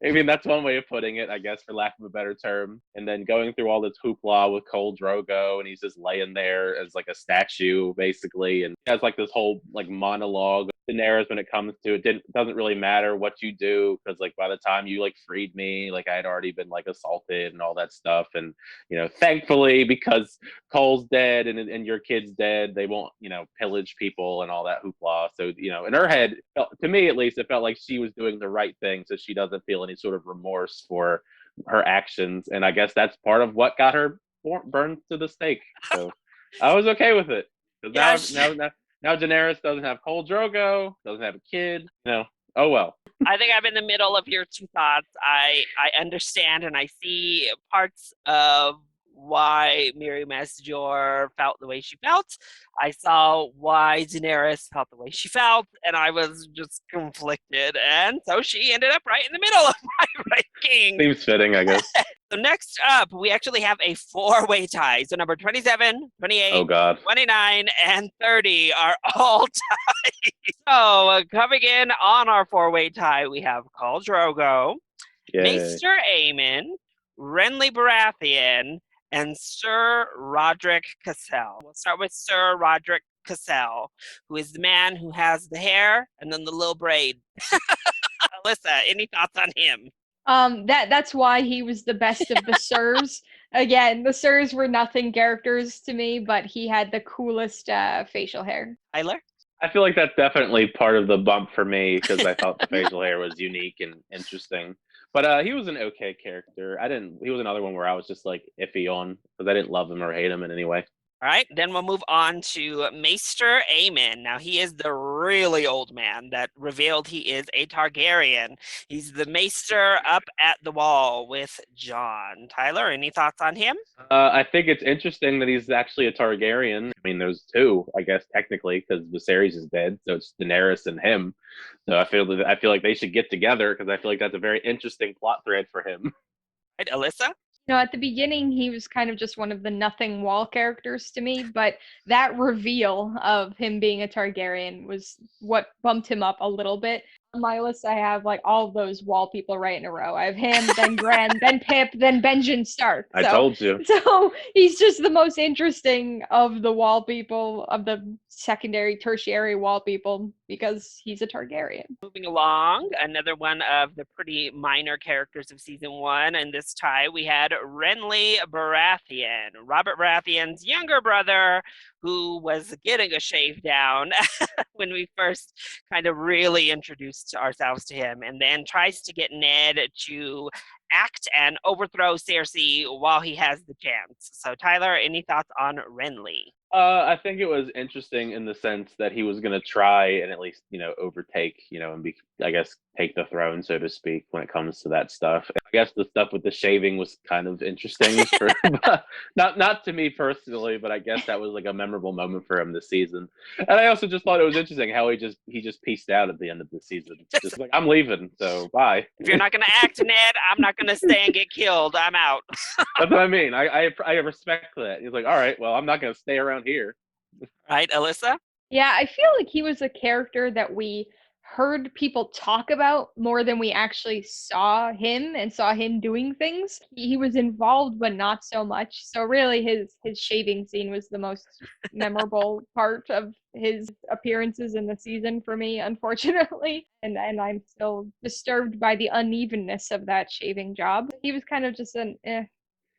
I mean that's one way of putting it, I guess, for lack of a better term. And then going through all this hoopla with Khal Drogo, and he's just laying there as like a statue, basically, and he has like this whole like monologue. Daenerys, when it comes to it, doesn't really matter what you do because like by the time you like freed me, like I had already been like assaulted and all that stuff, and thankfully because Cole's dead and your kid's dead, they won't pillage people and all that hoopla. So in her head, to me at least, it felt like she was doing the right thing, so she doesn't feel any sort of remorse for her actions. And I guess that's part of what got her burned to the stake. So I was okay with it because Yeah, now Daenerys doesn't have Khal Drogo, doesn't have a kid. Oh well. I think I'm in the middle of your two thoughts. I understand and I see parts of why Miri Messenger felt the way she felt. I saw why Daenerys felt the way she felt, and I was just conflicted. And so she ended up right in the middle of my ranking. Seems fitting, I guess. So next up, we actually have a four-way tie. So number 27, 28, Oh God. 29, and 30 are all tied. So coming in on our four-way tie, we have Khal Drogo, Yay. Maester Aemon, Renly Baratheon, and Sir Roderick Cassell. We'll start with Sir Roderick Cassell, who is the man who has the hair and then the little braid. Alyssa, any thoughts on him? That's why he was the best of the Sirs. Again, the Sirs were nothing characters to me, but he had the coolest facial hair. Tyler? I feel like that's definitely part of the bump for me because I thought the facial hair was unique and interesting. But he was an okay character. He was another one where I was just like iffy on because I didn't love him or hate him in any way. All right, then we'll move on to Maester Aemon. Now, he is the really old man that revealed he is a Targaryen. He's the Maester up at the wall with Jon. Tyler, any thoughts on him? I think it's interesting that he's actually a Targaryen. I mean, there's two, I guess, technically, because Viserys is dead, so it's Daenerys and him. So I feel like they should get together because I feel like that's a very interesting plot thread for him. Right, Alyssa? At the beginning, he was kind of just one of the nothing wall characters to me, but that reveal of him being a Targaryen was what bumped him up a little bit. On my list, I have like all of those wall people right in a row. I have him, then Gran, then Pip, then Benjen Stark. I told you. So he's just the most interesting of the wall people, of the secondary, tertiary wall people, because he's a Targaryen. Moving along, another one of the pretty minor characters of season 1. In this tie, we had Renly Baratheon, Robert Baratheon's younger brother, who was getting a shave down when we first kind of really introduced ourselves to him, and then tries to get Ned to act and overthrow Cersei while he has the chance. So, Tyler, any thoughts on Renly? I think it was interesting in the sense that he was going to try and at least, overtake, and be, I guess, take the throne, so to speak, when it comes to that stuff. I guess the stuff with the shaving was kind of interesting for not to me personally, but I guess that was like a memorable moment for him this season. And I also just thought it was interesting how he just pieced out at the end of the season. Just like, I'm leaving, so bye. If you're not going to act, Ned, I'm not going to stay and get killed. I'm out. That's what I mean. I respect that. He's like, all right, well, I'm not going to stay around here. Right, Alyssa? Yeah, I feel like he was a character that we heard people talk about more than we actually saw him and saw him doing things. He was involved, but not so much. So really, his shaving scene was the most memorable part of his appearances in the season for me, unfortunately. And I'm still disturbed by the unevenness of that shaving job. He was kind of just an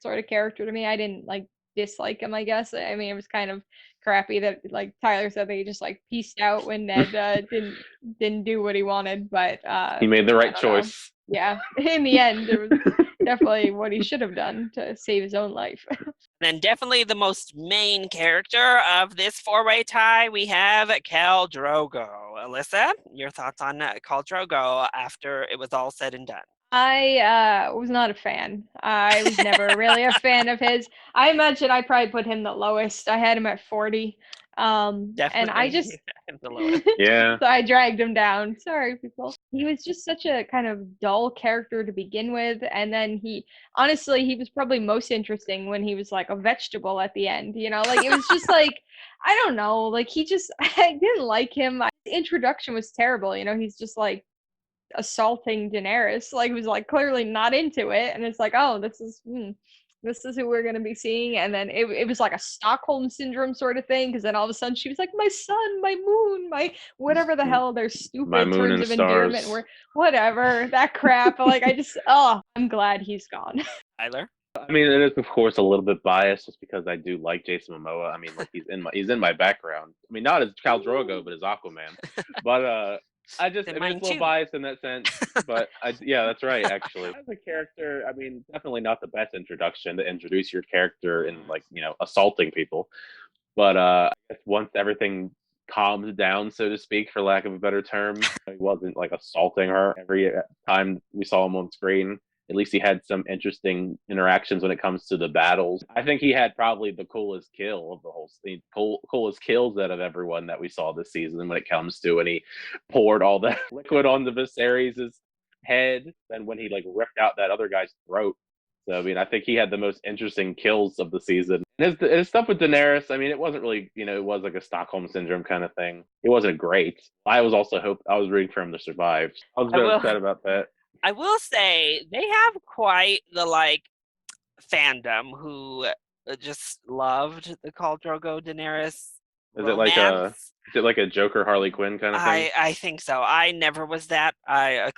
sort of character to me. I didn't like dislike him, I guess. I mean, it was kind of crappy that, like Tyler said, they just like pieced out when Ned didn't do what he wanted, but he made the right choice. Yeah, in the end, it was definitely what he should have done to save his own life. Then definitely the most main character of this four-way tie, we have Khal Drogo. Alyssa, your thoughts on Khal Drogo after it was all said and done? I was not a fan. I was never really a fan of his. I imagine I probably put him the lowest. I had him at 40. Definitely, and I just the lowest. Yeah. So I dragged him down. Sorry, people. He was just such a kind of dull character to begin with, and then he was probably most interesting when he was like a vegetable at the end. Like it was just like I don't know, like I didn't like him. His introduction was terrible. He's just like assaulting Daenerys, like who's like clearly not into it, and it's like, oh, this is who we're gonna be seeing. And then it was like a Stockholm syndrome sort of thing, because then all of a sudden she was like, my sun, my moon, my whatever the hell their stupid terms of endearment were, whatever that crap. Like I'm glad he's gone. Tyler? I mean, it is of course a little bit biased just because I do like Jason Momoa. I mean, like he's in my background. I mean, not as Khal Drogo, but as Aquaman. But it's a little biased in that sense, but yeah, that's right. Actually, as a character, I mean, definitely not the best introduction to introduce your character in like assaulting people. But I guess once everything calms down, so to speak, for lack of a better term, he wasn't like assaulting her every time we saw him on screen. At least he had some interesting interactions when it comes to the battles. I think he had probably the coolest kill of the whole scene, coolest kills out of everyone that we saw this season when it comes to when he poured all that liquid onto Viserys' head and when he like ripped out that other guy's throat. So, I mean, I think he had the most interesting kills of the season. His stuff with Daenerys, I mean, it wasn't really, it was like a Stockholm syndrome kind of thing. It wasn't great. I was rooting for him to survive. I was very upset about that. I will say they have quite the like fandom who just loved the Khal Drogo Daenerys romance. Is it like a Joker Harley Quinn kind of thing? I think so. I never was that. I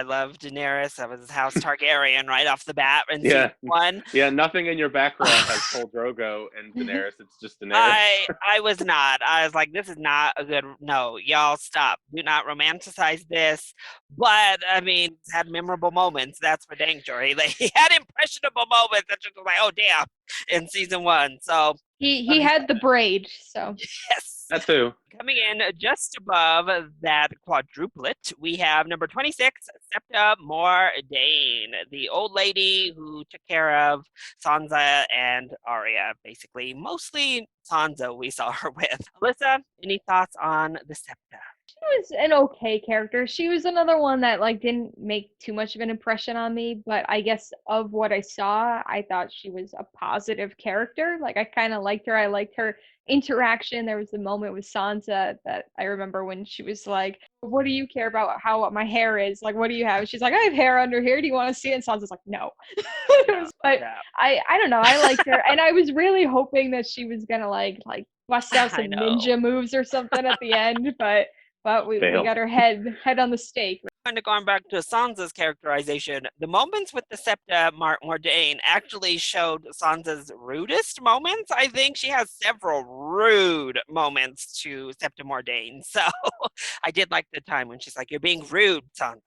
love Daenerys. I was House Targaryen right off the bat in season 1. Yeah, nothing in your background has Khal Drogo and Daenerys. It's just Daenerys. I was not. I was like, this is not a good. No, y'all stop. Do not romanticize this. But I mean, it had memorable moments. That's for dang sure. He had impressionable moments that just was like, oh damn, in season 1. So he had the braid. So yes. That too. Coming in just above that quadruplet, we have number 26, Septa Mordane, the old lady who took care of Sansa and Arya, basically. Mostly Sansa we saw her with. Alyssa, any thoughts on the Septa? She was an okay character. She was another one that like didn't make too much of an impression on me, but I guess of what I saw, I thought she was a positive character. Like I kind of liked her. I liked her interaction. There was a moment with Sansa that I remember when she was like, "What do you care about how what my hair is? Like, what do you have?" She's like, "I have hair under here. Do you want to see it?" And Sansa's like, "No." But Yeah. I don't know. I liked her, and I was really hoping that she was gonna like bust out some I know. ninja moves or something at the end, but we Fail. got her head on the stake. Kind of going back to Sansa's characterization, the moments with the Septa Mordain actually showed Sansa's rudest moments. I think she has several rude moments to Septa Mordain. So I did like the time when she's like, "You're being rude, Sansa."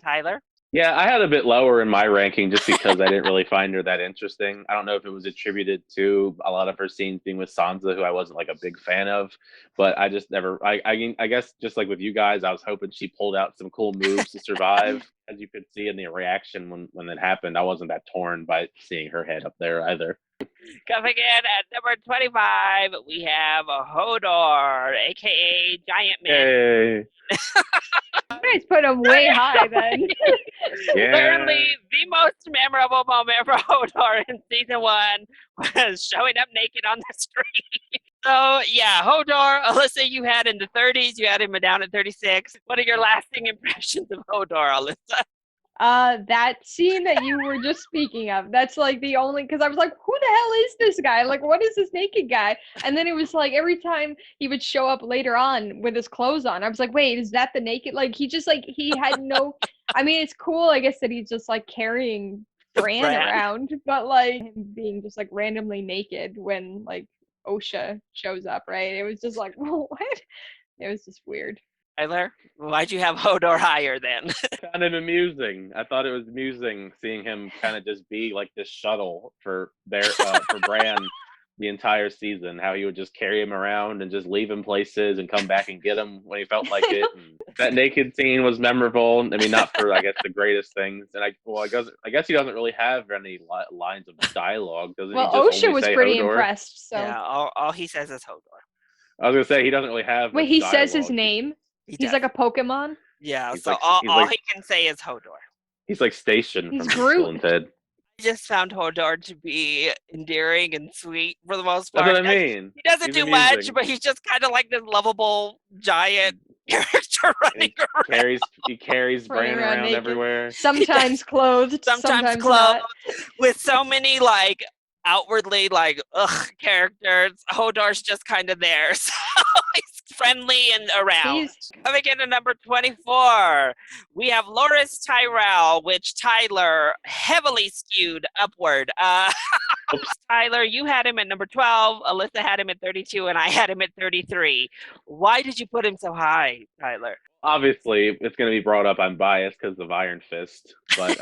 Tyler? Yeah, I had a bit lower in my ranking just because I didn't really find her that interesting. I don't know if it was attributed to a lot of her scenes being with Sansa, who I wasn't like a big fan of, but I just never. I guess just like with you guys, I was hoping she pulled out some cool moves to survive. As you could see in the reaction when it happened, I wasn't that torn by seeing her head up there either. Coming in at number 25, we have Hodor, aka Giant Man. Yay! You guys put him way high then. Yeah. Literally the most memorable moment for Hodor in season 1 was showing up naked on the screen. So yeah, Hodor, Alyssa, you had in the 30s, you had him down at 36. What are your lasting impressions of Hodor, Alyssa? That scene that you were just speaking of, that's like the only, because I was like, who the hell is this guy? Like, what is this naked guy? And then it was like every time he would show up later on with his clothes on, I was like, wait, is that the naked? Like, he just like, he had no, I mean, it's cool, I guess, that he's just like carrying Bran Bran. around, but like him being just like randomly naked when like Osha shows up, right? It was just like, well, what? It was just weird. Tyler, why'd you have Hodor higher then? Found him amusing. I thought it was amusing seeing him kind of just be like this shuttle for Bran the entire season. How he would just carry him around and just leave him places and come back and get him when he felt like it. And that naked scene was memorable. I mean, not for I guess the greatest things. And I guess he doesn't really have any lines of dialogue, doesn't Well, he? Just Osha only was say pretty Hodor? impressed, so. Yeah, all he says is Hodor. I was gonna say he doesn't really have. Wait, much he says his dialogue. name? He He's does. like a Pokemon? Yeah, He's so like- all, he's all like- he can say is Hodor. He's like Station He's from Groot. Bill and Ted. I just found Hodor to be endearing and sweet for the most That's part. what I mean. He doesn't He's do much, amusing. but he's just kind of like this lovable giant character running around. He carries Running Bran around around naked. everywhere. Sometimes clothed, Sometimes clothed not. with so many like outwardly like characters. Hodor's just kind of there. So he's friendly and around. He's Coming in at number 24, we have Loras Tyrell, which Tyler heavily skewed upward. Tyler, you had him at number 12, Alyssa had him at 32, and I had him at 33. Why did you put him so high, Tyler? Obviously, it's going to be brought up. I'm biased because of Iron Fist. But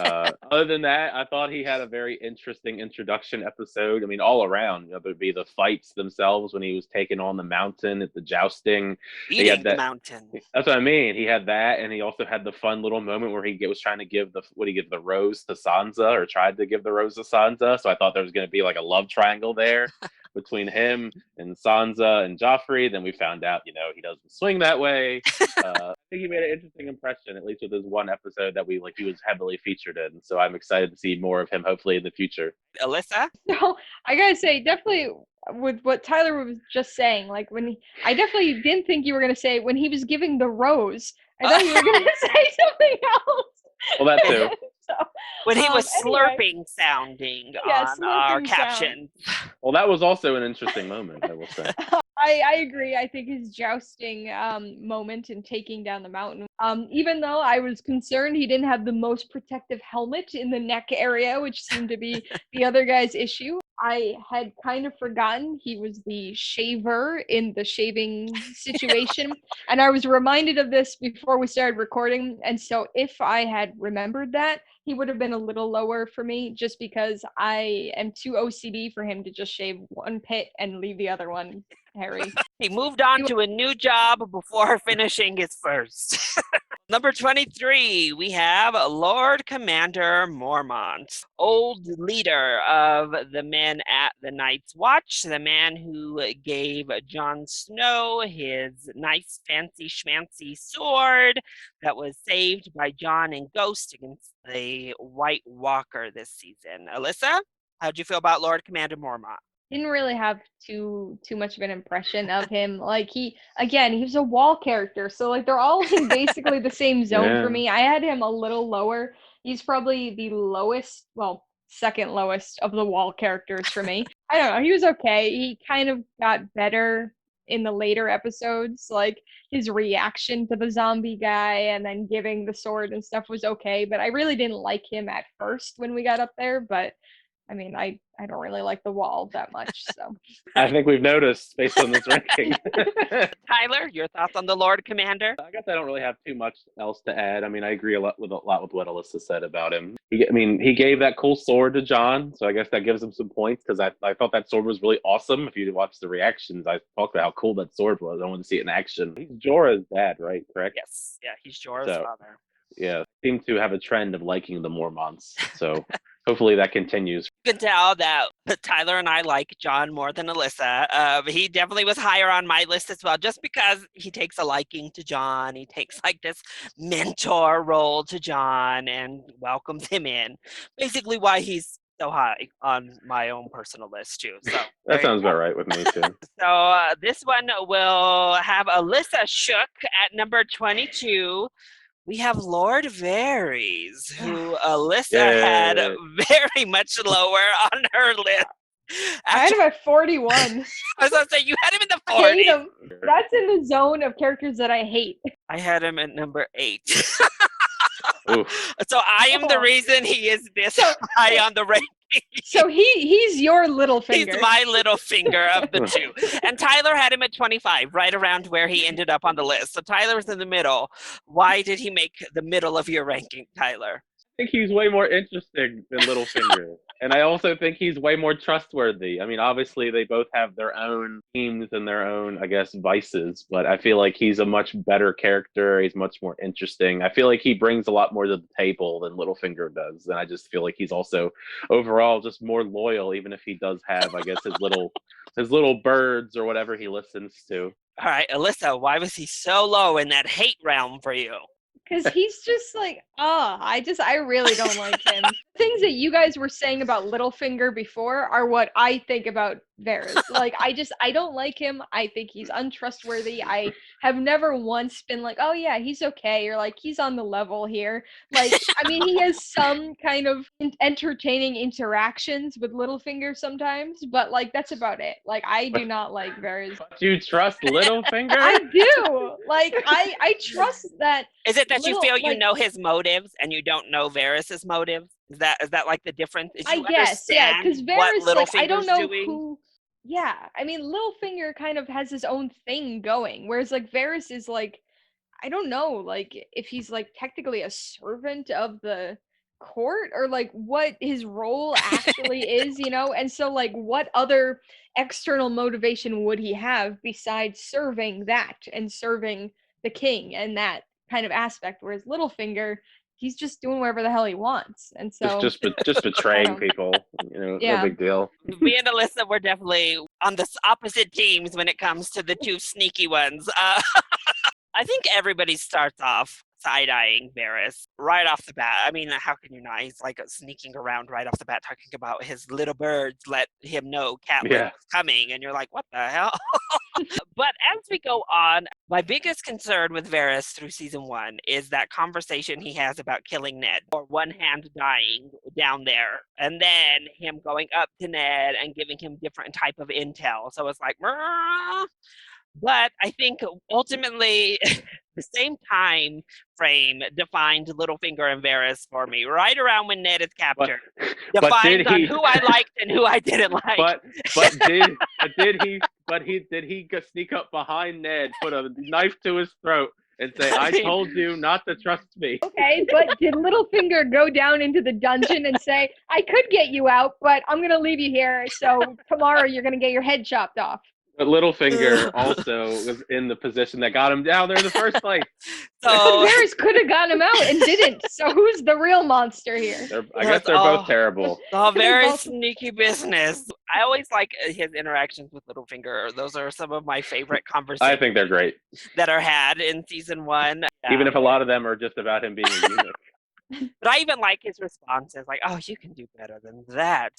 other than that, I thought he had a very interesting introduction episode. I mean, all around, whether it be the fights themselves when he was taking on the mountain at the jousting. Eating the mountain. That's what I mean. He had that, and he also had the fun little moment where he was trying to give the rose to Sansa, or tried to give the rose to Sansa. So I thought there was going to be like a love triangle there between him and Sansa and Joffrey. Then we found out, he doesn't swing that way. I think he made an interesting impression, at least with this one episode that he was heavily featured in. So I'm excited to see more of him, hopefully in the future. Alyssa? so I gotta say, definitely with what Tyler was just saying, like I definitely didn't think you were gonna say when he was giving the rose. I thought you were gonna say something else. Well, that too. So, When he was anyway. slurping sounding Yeah, on our slurping caption. Well, that was also an interesting moment, I will say. I agree. I think his jousting moment and taking down the mountain. Even though I was concerned he didn't have the most protective helmet in the neck area, which seemed to be the other guy's issue. I had kind of forgotten he was the shaver in the shaving situation. And I was reminded of this before we started recording. And so if I had remembered that, he would have been a little lower for me, just because I am too OCD for him to just shave one pit and leave the other one Harry. He moved on to a new job before finishing his first. Number 23, we have Lord Commander Mormont, old leader of the men at the Night's Watch, the man who gave Jon Snow his nice fancy schmancy sword that was saved by Jon and Ghost against the White Walker this season. Alyssa, how'd you feel about Lord Commander Mormont? Didn't really have too much of an impression of him. Like he was a wall character, so like they're all in basically the same zone for me. I had him a little lower. He's probably the lowest, well, second lowest of the wall characters for me. I don't know. He was okay. He kind of got better in the later episodes. Like his reaction to the zombie guy and then giving the sword and stuff was okay, but I really didn't like him at first when we got up there, but I mean, I don't really like the wall that much, so. I think we've noticed based on this ranking. Tyler, your thoughts on the Lord Commander? I guess I don't really have too much else to add. I mean, I agree a lot with what Alyssa said about him. He gave that cool sword to Jon, so I guess that gives him some points because I thought that sword was really awesome. If you watch the reactions, I talked about how cool that sword was. I wanted to see it in action. He's Jorah's dad, right? Correct? Yes. Yeah, he's Jorah's father. Yeah, seem to have a trend of liking the Mormonts, so hopefully that continues. You can tell that Tyler and I like Jon more than Alyssa. He definitely was higher on my list as well, just because he takes a liking to Jon. He takes like this mentor role to Jon and welcomes him in. Basically why he's so high on my own personal list too. So that sounds about right with me too. So this one will have Alyssa shook at number 22. We have Lord Varys, who Alyssa had very much lower on her list. I had him at 41. I was going to say, you had him in the 40s. I hate him. That's in the zone of characters that I hate. I had him at number 8. So I am the reason he is this high on the ranking. So he's your little finger. He's my little finger of the two. And Tyler had him at 25, right around where he ended up on the list. So Tyler was in the middle. Why did he make the middle of your ranking, Tyler? I think he's way more interesting than Littlefinger. And I also think he's way more trustworthy. I mean, obviously, they both have their own themes and their own, I guess, vices. But I feel like he's a much better character. He's much more interesting. I feel like he brings a lot more to the table than Littlefinger does. And I just feel like he's also overall just more loyal, even if he does have, I guess, his little birds or whatever he listens to. All right, Alyssa, why was he so low in that hate realm for you? Because he's just like, I really don't like him. Things that you guys were saying about Littlefinger before are what I think about Varys. Like, I don't like him. I think he's untrustworthy. I have never once been like, oh yeah, he's okay, or like, he's on the level here. Like, I mean, he has some kind of entertaining interactions with Littlefinger sometimes, but like, that's about it. Like, I do not like Varys. Do you trust Littlefinger? I do. Like, I trust that. Is it that you feel you know his motives and you don't know Varys's motives? Is that like the difference? I guess, yeah, because Varys, like, I don't know who. Yeah, I mean, Littlefinger kind of has his own thing going, whereas like Varys is like, I don't know, like if he's like technically a servant of the court or like what his role actually is, you know? And so like what other external motivation would he have besides serving that and serving the king and that kind of aspect, whereas Littlefinger, he's just doing whatever the hell he wants, and so just betraying people, you know, no big deal. Me and Alyssa were definitely on the opposite teams when it comes to the two sneaky ones. I think everybody starts off side-eyeing Varys right off the bat. I mean, how can you not? He's like sneaking around right off the bat, talking about his little birds let him know Catelyn was coming, and you're like, what the hell? But as we go on, my biggest concern with Varys through season 1 is that conversation he has about killing Ned, or one hand dying down there, and then him going up to Ned and giving him different type of intel. So it's like, Murr! But I think ultimately the same time frame defined Littlefinger and Varys for me, right around when Ned is captured. Defined on who I liked and who I didn't like. Did he sneak up behind Ned, put a knife to his throat, and say, I told you not to trust me? Okay, but did Littlefinger go down into the dungeon and say, I could get you out, but I'm going to leave you here, so tomorrow you're going to get your head chopped off? But Littlefinger also was in the position that got him down there in the first place. So Varys could have gotten him out and didn't. So who's the real monster here? I guess they're both terrible. all very Both. sneaky business. I always like his interactions with Littlefinger. Those are some of my favorite I conversations think they're great. that are had in season 1. Even if a lot of them are just about him being a eunuch. But I even like his responses, like, "Oh, you can do better than that,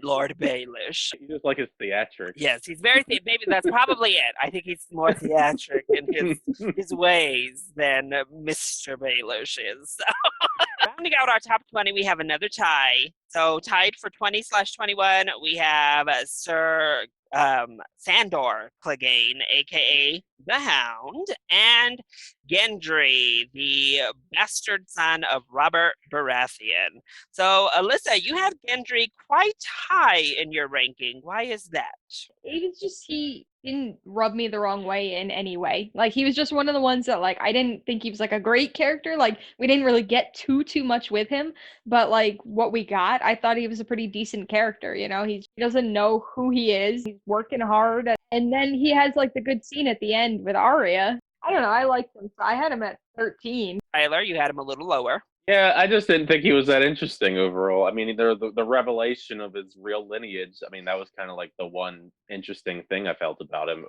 Lord Baelish." You just like his theatrics. Yes, he's very. Maybe that's probably it. I think he's more theatric in his ways than Mr. Baelish is. Rounding out our top 20, we have another tie. So tied for 20/21, we have Sir Sandor Clegane, aka the Hound, and Gendry, the bastard son of Robert Baratheon. So, Alyssa, you have Gendry quite high in your ranking. Why is that? It was just he didn't rub me the wrong way in any way. Like he was just one of the ones that like I didn't think he was like a great character. Like we didn't really get too much with him, but like what we got, I thought he was a pretty decent character, you know. He doesn't know who he is. He's working hard and then he has like the good scene at the end with Arya. I don't know, I liked him. So I had him at 13. Tyler, you had him a little lower. Yeah, I just didn't think he was that interesting overall. I mean, the revelation of his real lineage. I mean, that was kind of like the one interesting thing I felt about him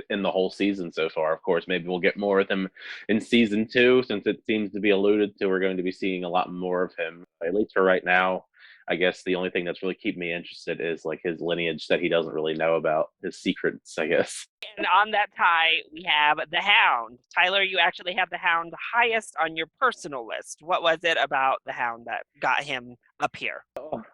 in the whole season so far. Of course, maybe we'll get more with him in season 2, since it seems to be alluded to we're going to be seeing a lot more of him. At least for right now, I guess the only thing that's really keeping me interested is like his lineage that he doesn't really know about, his secrets, I guess. And on that tie, we have the Hound. Tyler, you actually have the Hound highest on your personal list. What was it about the Hound that got him up here?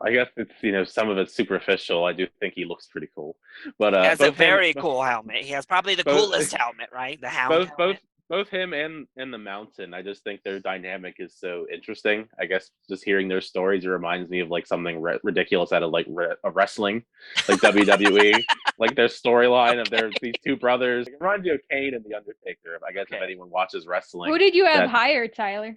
I guess it's, some of it's superficial. I do think he looks pretty cool. But He has a very cool helmet. He has probably the coolest helmet, right? The Hound helmet. Both him and the Mountain, I just think their dynamic is so interesting. I guess just hearing their stories, it reminds me of like something ridiculous out of like wrestling, like WWE, like their storyline of these two brothers. It reminds me of Kane and the Undertaker. I guess if anyone watches wrestling. Who did you have higher, Tyler?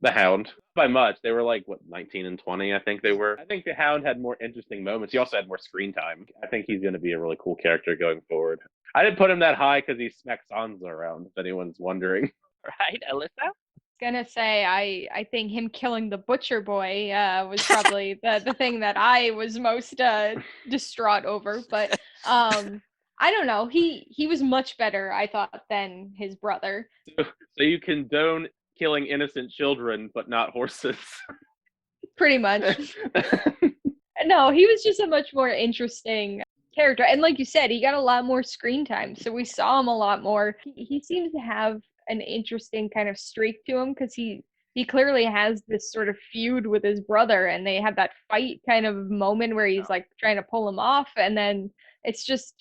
The Hound, by much. They were like 19 and 20, I think they were. I think the Hound had more interesting moments. He also had more screen time. I think he's going to be a really cool character going forward. I didn't put him that high because he smacks Sansa around, if anyone's wondering. Right, Alyssa? Gonna say I think him killing the butcher boy was probably the thing that I was most distraught over, but I don't know, he was much better, I thought, than his brother. So you condone killing innocent children but not horses. Pretty much. No, he was just a much more interesting character, and like you said, he got a lot more screen time, so we saw him a lot more. He seems to have an interesting kind of streak to him because he clearly has this sort of feud with his brother, and they have that fight kind of moment where he's like trying to pull him off, and then it's just,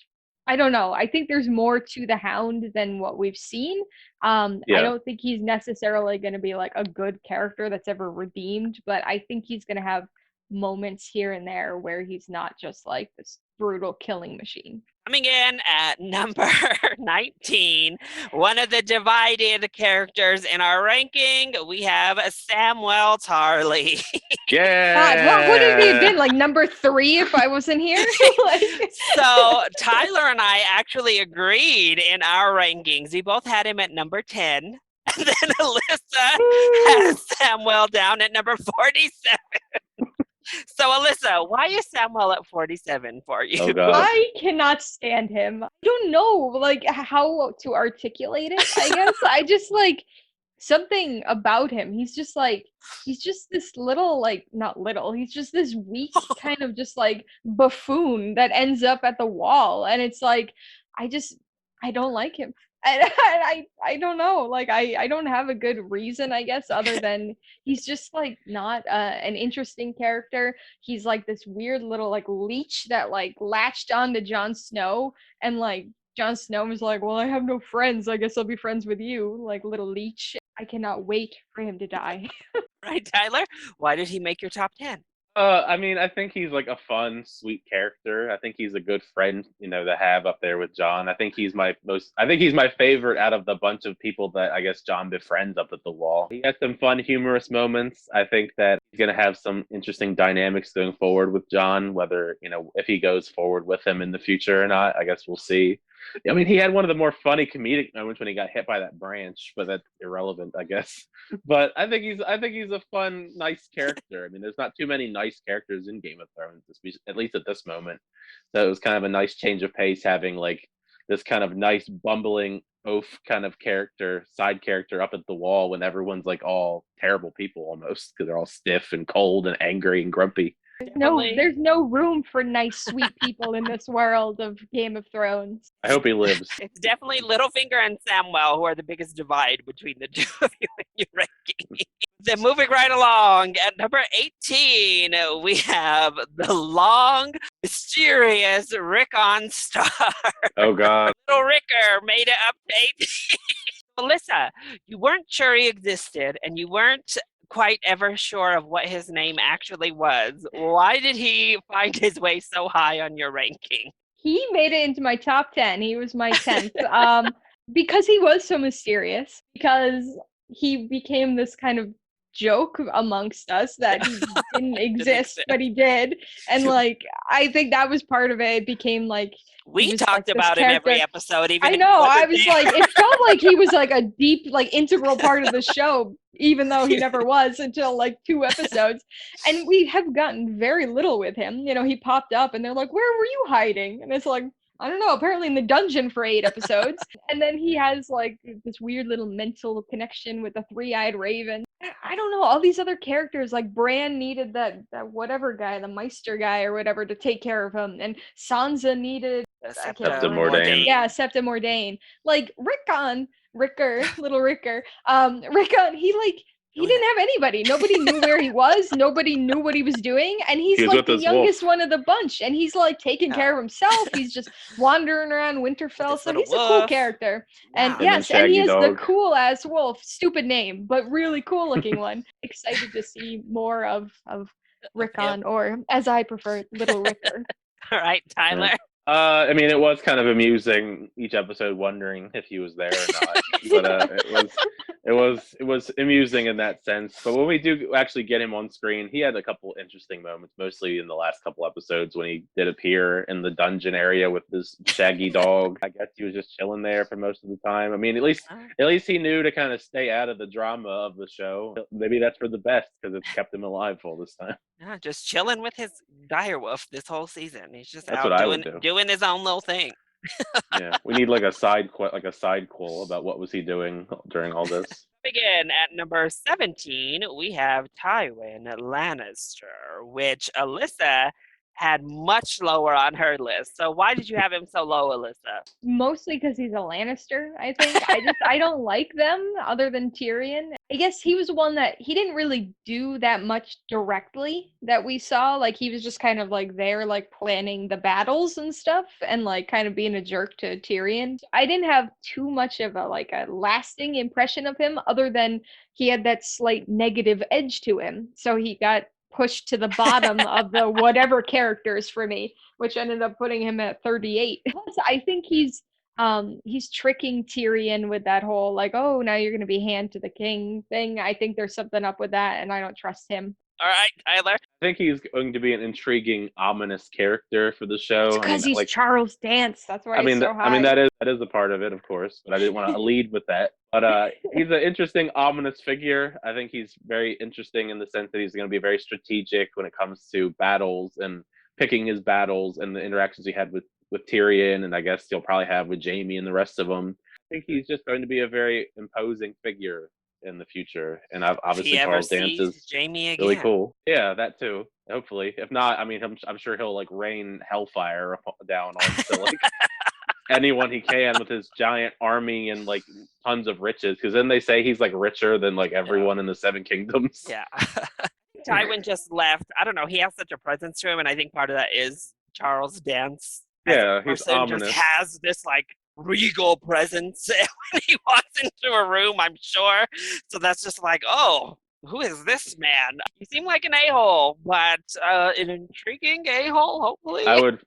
I don't know, I think there's more to the Hound than what we've seen. I don't think he's necessarily going to be like a good character that's ever redeemed, but I think he's going to have moments here and there where he's not just like this brutal killing machine. Coming in at number 19, one of the divided characters in our ranking, we have Samwell Tarly. Yeah. God, what would it have been, like number 3 if I wasn't here? So Tyler and I actually agreed in our rankings. We both had him at number 10. And then Alyssa has Samwell down at number 47. So, Alyssa, why is Samwell at 47 for you? Oh, God. I cannot stand him. I don't know, like, how to articulate it, I guess. I just, like, something about him. He's just this little, like, not little, he's just this weak kind of just, like, buffoon that ends up at the wall. And it's like, I don't like him. And I don't know, like I don't have a good reason, I guess, other than he's just like not an interesting character. He's like this weird little like leech that like latched onto Jon Snow, and like Jon Snow was like, well, I have no friends, I guess I'll be friends with you, like little leech. I cannot wait for him to die. Right, Tyler? Why did he make your top 10? I mean, I think he's like a fun, sweet character. I think he's a good friend, to have up there with John. I think he's my favorite out of the bunch of people that I guess John befriends up at the wall. He has some fun, humorous moments. I think that he's going to have some interesting dynamics going forward with John, whether, if he goes forward with him in the future or not. I guess we'll see. I mean, he had one of the more funny comedic moments when he got hit by that branch, but that's irrelevant, I guess. But I think he's a fun, nice character. I mean, there's not too many nice characters in Game of Thrones, at least at this moment. So it was kind of a nice change of pace having like this kind of nice bumbling oaf kind of side character up at the wall when everyone's like all terrible people almost because they're all stiff and cold and angry and grumpy. There's no room for nice, sweet people in this world of Game of Thrones. I hope he lives. It's definitely Littlefinger and Samwell who are the biggest divide between the two of you in your ranking. Then moving right along, at number 18, we have the long, mysterious Rickon star. Oh, God. Little Ricker made it up to 18. Alyssa, you weren't sure he existed, and you weren't quite ever sure of what his name actually was. Why did he find his way so high on your ranking? He made it into my top 10. He was my 10th. Because he was so mysterious, because he became this kind of joke amongst us that he didn't exist, but he did. And like, I think that was part of it. It became like, we talked about him every episode. Even I know. I was like, it felt like he was like a deep, like integral part of the show, even though he never was until like 2 episodes. And we have gotten very little with him. He popped up and they're like, where were you hiding? And it's like, I don't know, apparently in the dungeon for 8 episodes. And then he has like this weird little mental connection with the 3-eyed raven. I don't know, all these other characters, like Bran needed that whatever guy, the Meister guy or whatever, to take care of him. And Sansa needed Septa Mordain. Yeah, Septa Mordain. Like little Ricker. Rickon, he didn't have anybody. Nobody knew where he was. Nobody knew what he was doing. And he's like the youngest one of the bunch. And he's like taking care of himself. He's just wandering around Winterfell. So he's a cool character. And yes, and he has the cool ass wolf. Stupid name, but really cool looking one. Excited to see more of Rickon, or as I prefer, Little Ricker. All right, Tyler. I mean, it was kind of amusing each episode, wondering if he was there or not. But it was amusing in that sense. But when we do actually get him on screen, he had a couple interesting moments, mostly in the last couple episodes when he did appear in the dungeon area with this shaggy dog. I guess he was just chilling there for most of the time. I mean, at least he knew to kind of stay out of the drama of the show. Maybe that's for the best because it's kept him alive all this time. Yeah, just chilling with his direwolf this whole season. He's just that's out what I would do. Doing his own little thing. Yeah, we need like a side quel about what was he doing during all this. Again, at number 17, we have Tywin Lannister, which Alyssa had much lower on her list. So why did you have him so low, Alyssa? Mostly because he's a Lannister, I think. I don't like them other than Tyrion. I guess he was one that he didn't really do that much directly that we saw. Like he was just kind of like there, like planning the battles and stuff and like kind of being a jerk to Tyrion. I didn't have too much of a lasting impression of him other than he had that slight negative edge to him. So he got pushed to the bottom of the whatever characters for me, which ended up putting him at 38. I think he's tricking Tyrion with that whole like, oh, now you're going to be hand to the king thing. I think there's something up with that, and I don't trust him. All right, Tyler. I think he's going to be an intriguing, ominous character for the show. Because he's Charles Dance. That's why he's so high. I mean, that is a part of it, of course, but I didn't want to lead with that. But he's an interesting, ominous figure. I think he's very interesting in the sense that he's going to be very strategic when it comes to battles and picking his battles and the interactions he had with Tyrion, and I guess he'll probably have with Jaime and the rest of them. I think he's just going to be a very imposing figure in the future, and obviously Charles Dance is Jaime again. Really cool. Yeah, that too. Hopefully, if not, I mean, I'm sure he'll like rain hellfire down onto like anyone he can with his giant army and like tons of riches. Because then they say he's like richer than like everyone in the Seven Kingdoms. Yeah. Tywin just left. I don't know. He has such a presence to him, and I think part of that is Charles Dance. Yeah, he's ominous. Just has this like regal presence when he walks into a room, I'm sure. So that's just like, oh, who is this man? You seem like an a-hole, but an intriguing a-hole, hopefully. I would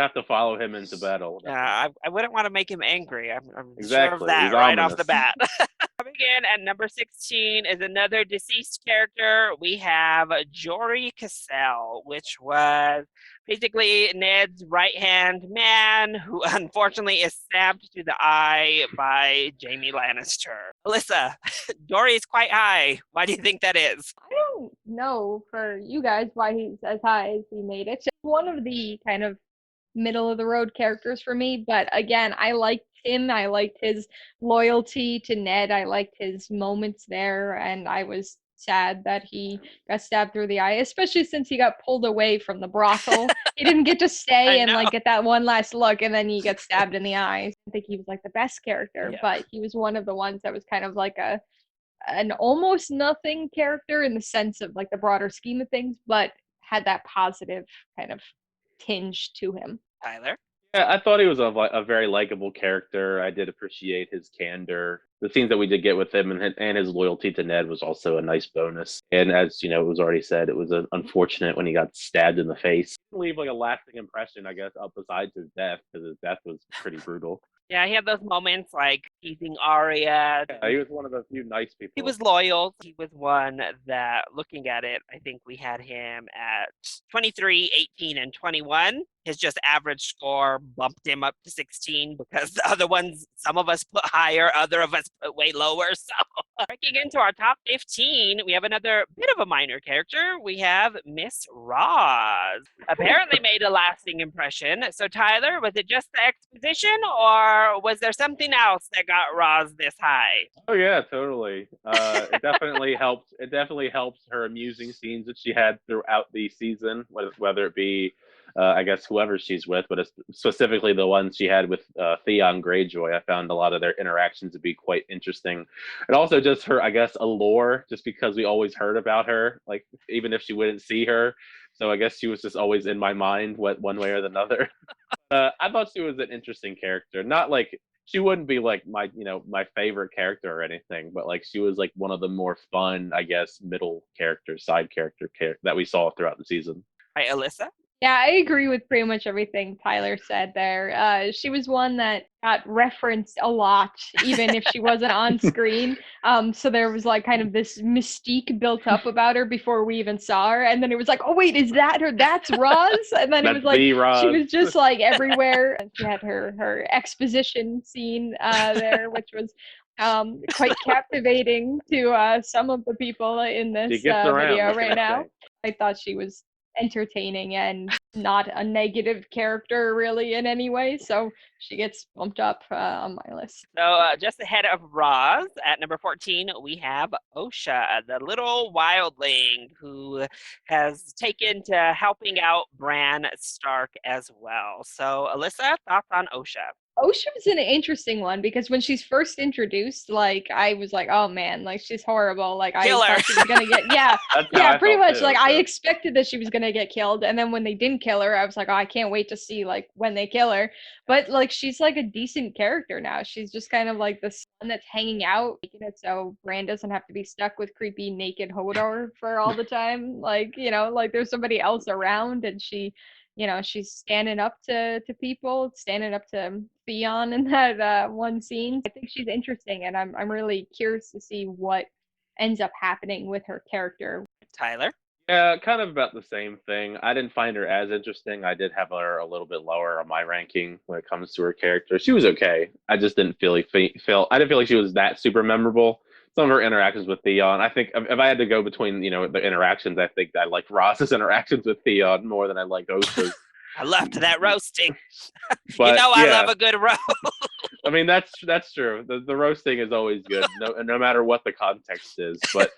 have to follow him into battle. Yeah, I wouldn't want to make him angry. I'm sure of Exactly. that He's right off ominous. the bat. Coming in at number 16 is another deceased character. We have Jory Cassell, which was basically Ned's right-hand man who unfortunately is stabbed through the eye by Jaime Lannister. Alyssa, Jory is quite high. Why do you think that is? I don't know for you guys why he's as high as he made it. It's one of the kind of middle of the road characters for me, but again, I liked him. I liked his loyalty to Ned. I liked his moments there, and I was sad that he got stabbed through the eye, especially since he got pulled away from the brothel. He didn't get to stay and like get that one last look, and then he gets stabbed in the eye. I think he was like the best character, but he was one of the ones that was kind of like an almost nothing character in the sense of like the broader scheme of things, but had that positive kind of tinge to him. Tyler? Yeah, I thought he was a very likable character. I did appreciate his candor. The scenes that we did get with him and his loyalty to Ned was also a nice bonus. And as you know, it was already said, it was unfortunate when he got stabbed in the face. Leave like a lasting impression, I guess, up besides his death, because his death was pretty brutal. Yeah, he had those moments like teasing Arya. Yeah, he was one of the few nice people. He was loyal. He was one that, looking at it, I think we had him at 23, 18, and 21. His just average score bumped him up to 16 because the other ones, some of us put higher, other of us put way lower. So breaking into our top 15, we have another bit of a minor character. We have Miss Roz. Apparently made a lasting impression. So Tyler, was it just the exposition or was there something else that got Roz this high? Oh yeah, totally. It definitely helped. It definitely helped her amusing scenes that she had throughout the season, whether it be I guess whoever she's with, but specifically the ones she had with Theon Greyjoy. I found a lot of their interactions to be quite interesting, and also just her, I guess, allure, just because we always heard about her, like even if she wouldn't see her. So I guess she was just always in my mind, one way or another. I thought she was an interesting character. Not like she wouldn't be like my favorite character or anything, but like she was like one of the more fun, I guess, middle character, side character that we saw throughout the season. Hi, Alyssa. Yeah, I agree with pretty much everything Tyler said there. She was one that got referenced a lot, even if she wasn't on screen. So there was like kind of this mystique built up about her before we even saw her. And then it was like, oh, wait, is that her? That's Roz? And then it was like, she was just like everywhere. And she had her exposition scene there, which was quite captivating to some of the people in this video right now. I thought she was entertaining and not a negative character really in any way, so she gets bumped up on my list. So just ahead of Roz at number 14, we have Osha, the little wildling who has taken to helping out Bran Stark as well. So Alyssa, thoughts on Osha? Osha was an interesting one because when she's first introduced, like I was like, oh man, like she's horrible. Like I thought she was gonna get pretty much. Like I expected that she was gonna get killed, and then when they didn't kill her, I was like, oh, I can't wait to see like when they kill her. But like she's like a decent character now. She's just kind of like the one that's hanging out, making it so Bran doesn't have to be stuck with creepy naked Hodor for all the time. Like like there's somebody else around, and she's standing up to people, standing up to Theon in that one scene. I think she's interesting, and I'm really curious to see what ends up happening with her character. Tyler? Yeah, kind of about the same thing. I didn't find her as interesting. I did have her a little bit lower on my ranking when it comes to her character. She was okay. I just didn't I didn't feel like she was that super memorable. Some of her interactions with Theon, I think if I had to go between the interactions, I think I like Ross's interactions with Theon more than I like Osha's. I loved that roasting. But, I love a good roast. I mean, that's true. The roasting is always good, no matter what the context is. But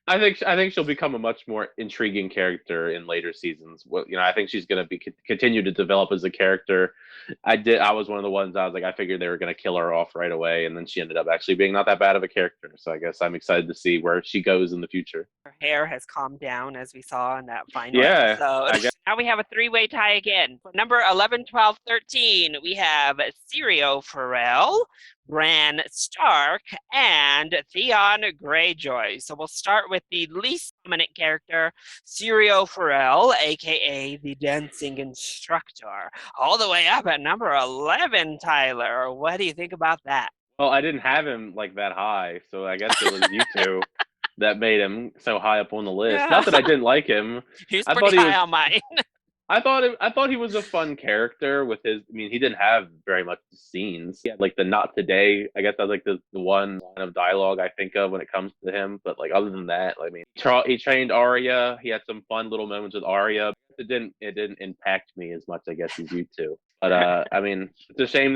I think she'll become a much more intriguing character in later seasons. Well, I think she's going to continue to develop as a character. I was one of the ones I was like, I figured they were going to kill her off right away, and then she ended up actually being not that bad of a character. So I guess I'm excited to see where she goes in the future. Her hair has calmed down, as we saw in that final episode. Now we have a three-way tie again. For number 11, 12, 13, we have Syrio Farrell, Bran Stark, and Theon Greyjoy. So we'll start with the least prominent character, Syrio Forel, aka the Dancing Instructor, all the way up at number 11, Tyler. What do you think about that? Well, I didn't have him like that high, so I guess it was you two that made him so high up on the list. Yeah. Not that I didn't like him. He's I pretty thought he high was on mine. I thought he was a fun character with his. I mean, he didn't have very much scenes. He had like the "not today." I guess that's like the one line of dialogue I think of when it comes to him. But like other than that, I mean, he trained Arya. He had some fun little moments with Arya. It didn't impact me as much, I guess, as you two. But I mean, it's a shame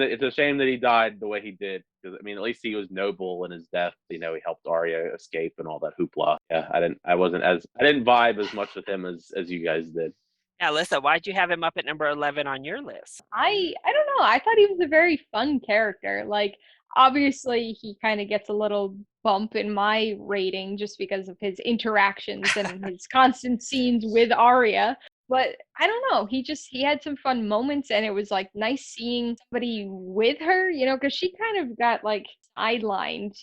that he died the way he did. Because I mean, at least he was noble in his death. You know, he helped Arya escape and all that hoopla. Yeah, I didn't vibe as much with him as you guys did. Yeah, Alyssa, why'd you have him up at number 11 on your list? I don't know. I thought he was a very fun character. Like obviously he kind of gets a little bump in my rating just because of his interactions and his constant scenes with Arya. But I don't know. He had some fun moments and it was like nice seeing somebody with her, because she kind of got like sidelined,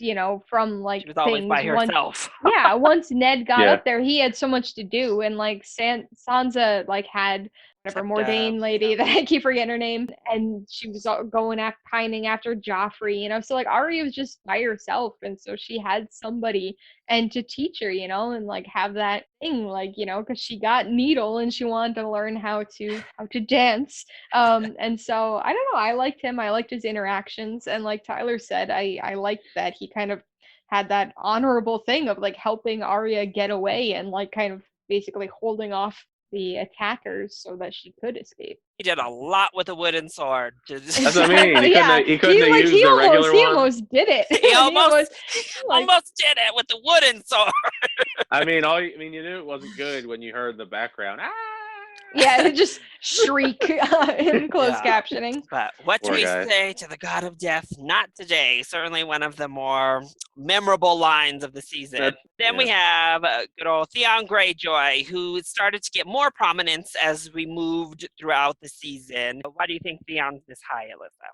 from like She was always by things once. herself. Yeah, once Ned got Yeah. up there, he had so much to do, and like Sansa like had whatever Mordain lady that I keep forgetting her name, and she was going after pining after Joffrey, so like Arya was just by herself, and so she had somebody and to teach her, and like have that thing, like because she got needle and she wanted to learn how to dance, and so I don't know, I liked him, I liked his interactions, and like Tyler said, I liked that he kind of had that honorable thing of like helping Arya get away and like kind of basically holding off the attackers so that she could escape. He did a lot with a wooden sword. That's what I mean. He Yeah. couldn't have used the regular He one. almost did it. He almost like- did it with the wooden sword. I mean, you knew it wasn't good when you heard the background. Ah! Yeah, they just shriek in closed Yeah. captioning. But what do Poor we guy. say to the God of Death? Not today. Certainly one of the more memorable lines of the season. Then we have good old Theon Greyjoy, who started to get more prominence as we moved throughout the season. Why do you think Theon's this high, Alyssa?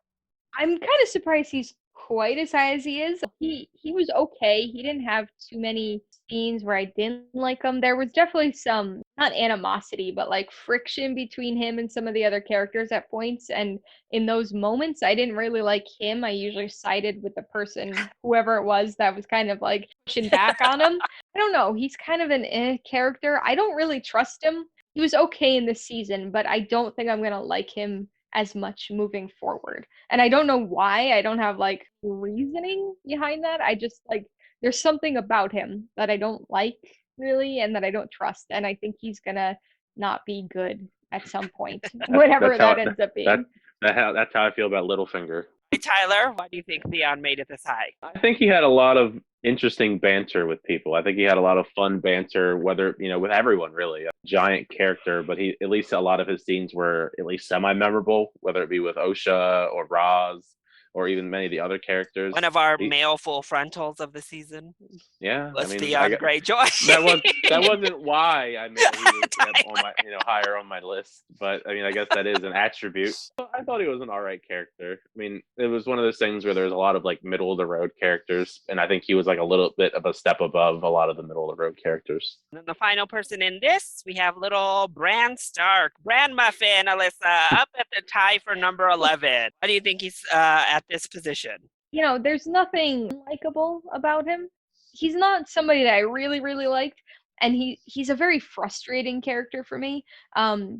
I'm kind of surprised he's quite as high as he is. He was okay. He didn't have too many scenes where I didn't like him. There was definitely some not animosity, but like friction between him and some of the other characters at points. And in those moments, I didn't really like him. I usually sided with the person, whoever it was, that was kind of like pushing back on him. I don't know. He's kind of an character. I don't really trust him. He was okay in this season, but I don't think I'm gonna like him as much moving forward. And I don't know why. I don't have like reasoning behind that. I just like there's something about him that I don't like really and that I don't trust. And I think he's gonna not be good at some point, whatever that ends up being. That's how I feel about Littlefinger. Hey, Tyler, why do you think Theon made it this high? I think he had a lot of interesting banter with people. I think he had a lot of fun banter, whether with everyone really. A giant character, but he at least a lot of his scenes were at least semi-memorable, whether it be with Osha or Roz or even many of the other characters. One of our male full frontals of the season. Yeah, was Theon Greyjoy. that wasn't why I meant he was on my higher on my list, but I mean I guess that is an attribute. I thought he was an alright character. I mean it was one of those things where there's a lot of like middle of the road characters, and I think he was like a little bit of a step above a lot of the middle of the road characters. And then the final person in this, we have little Bran Stark, Bran Muffin, Alyssa, up at the tie for number 11. Why do you think he's at this position? There's nothing likable about him. He's not somebody that I really, really liked. And he's a very frustrating character for me,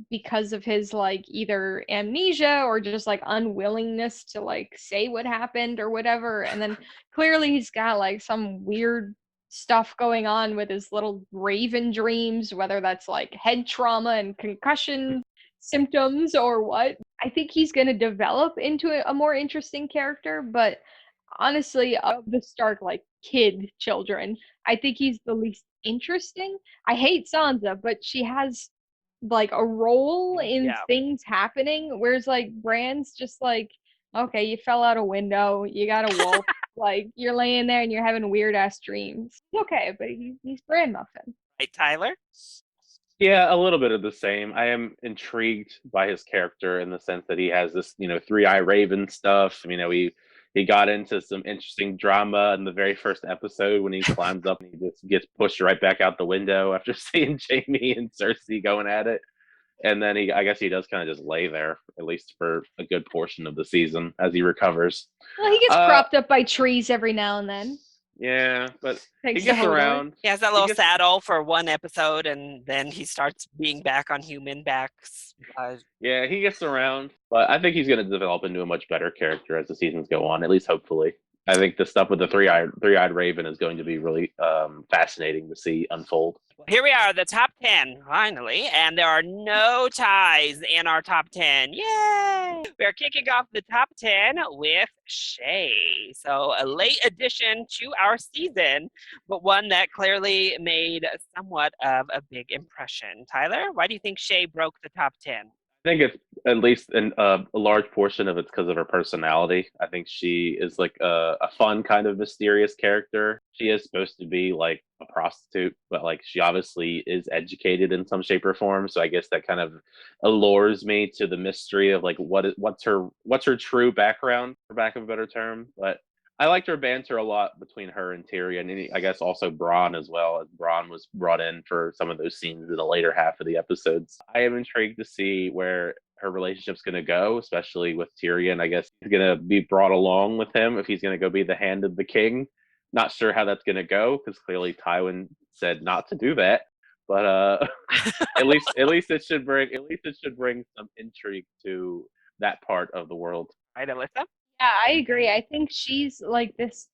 because of his like either amnesia or just like unwillingness to like say what happened or whatever. And then clearly he's got like some weird stuff going on with his little raven dreams, whether that's like head trauma and concussion symptoms or what. I think he's going to develop into a more interesting character, but honestly, of the Stark like kid children, I think he's the least interesting. I hate Sansa, but she has like a role in things happening, whereas like Bran's just like, okay, you fell out a window, you got a wolf, like you're laying there and you're having weird ass dreams. Okay, but he's Bran Muffin. Right, Tyler? Yeah, a little bit of the same. I am intrigued by his character in the sense that he has this, three-eye raven stuff. he got into some interesting drama in the very first episode when he climbs up and he just gets pushed right back out the window after seeing Jamie and Cersei going at it. And then I guess he does kind of just lay there, at least for a good portion of the season as he recovers. Well, he gets Uh, propped up by trees every now and then. yeah, but he Takes the gets Hodor. around. He has that He little gets, saddle for one episode, and then he starts being back on human backs. yeah, he gets around, but I think he's going to develop into a much better character as the seasons go on. At least hopefully. I think the stuff with the three-eyed raven is going to be really fascinating to see unfold. Here we are, the top 10, finally, and there are no ties in our top 10. Yay! We're kicking off the top 10 with Shay. So, a late addition to our season, but one that clearly made somewhat of a big impression. Tyler, why do you think Shay broke the top 10? I think it's at least a large portion of it's because of her personality. I think she is like a fun kind of mysterious character. She is supposed to be like a prostitute, but like she obviously is educated in some shape or form. So I guess that kind of allures me to the mystery of like what's her true background, for lack of a better term. But I liked her banter a lot between her and Tyrion, and I guess also Bronn as well, as Bronn was brought in for some of those scenes in the later half of the episodes. I am intrigued to see where her relationship's going to go, especially with Tyrion. I guess he's going to be brought along with him if he's going to go be the hand of the king. Not sure how that's going to go because clearly Tywin said not to do that. But at least it should bring some intrigue to that part of the world. Right, Alyssa? Yeah, I agree. I think she's like this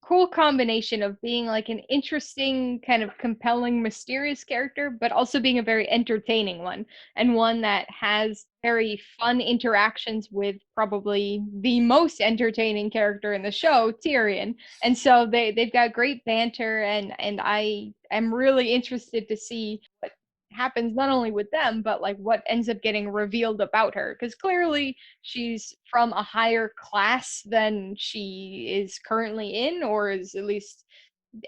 cool combination of being like an interesting, kind of compelling, mysterious character, but also being a very entertaining one, and one that has very fun interactions with probably the most entertaining character in the show, Tyrion. And so they've got great banter, and I am really interested to see what happens not only with them, but like what ends up getting revealed about her, because clearly she's from a higher class than she is currently in, or is at least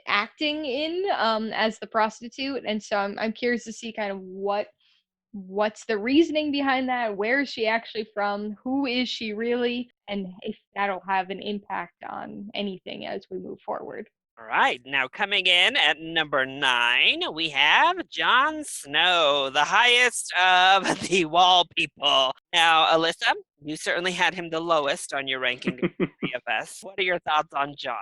acting in, as the prostitute. And so I'm curious to see kind of what's the reasoning behind that, where is she actually from, who is she really, and if that'll have an impact on anything as we move forward. All right, now coming in at number 9, we have Jon Snow, the highest of the wall people. Now, Alyssa, you certainly had him the lowest on your ranking of BFS. What are your thoughts on Jon?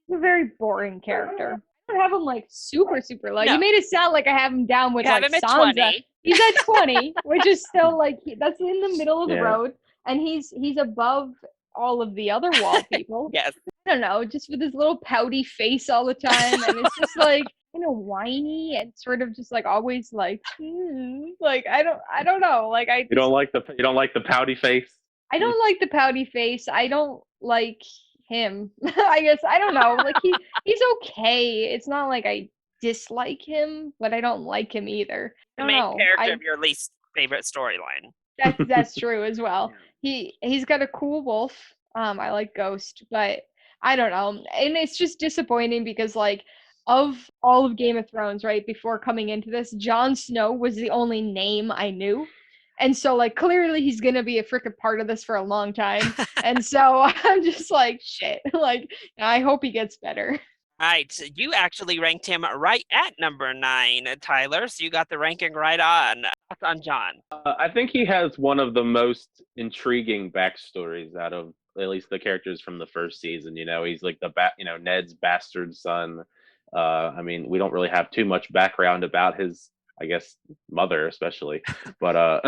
He's a very boring character. I don't have him like super low. No. You made it sound like I have him down with You have like him at Sansa. 20. He's at 20, which is still like that's in the middle of the Yeah. road, and he's above all of the other wall people. Yes. I don't know, just with his little pouty face all the time, and it's just like kind of whiny and sort of just like always like like I don't know, like You don't like the pouty face. I don't like the pouty face. I don't like him. I guess I don't know. Like he's okay. It's not like I dislike him, but I don't like him either. The I don't main know. character of your least favorite storyline. That's true as well. He's got a cool wolf. I like Ghost, but I don't know. And it's just disappointing because like of all of Game of Thrones, right, before coming into this, Jon Snow was the only name I knew. And so like clearly he's gonna be a freaking part of this for a long time. And so I'm just like shit. Like I hope he gets better. Right, you actually ranked him right at number 9, Tyler, so you got the ranking right on. Thoughts on Jon? I think he has one of the most intriguing backstories out of at least the characters from the first season. You know, he's like Ned's bastard son. I mean, we don't really have too much background about his, I guess, mother especially, but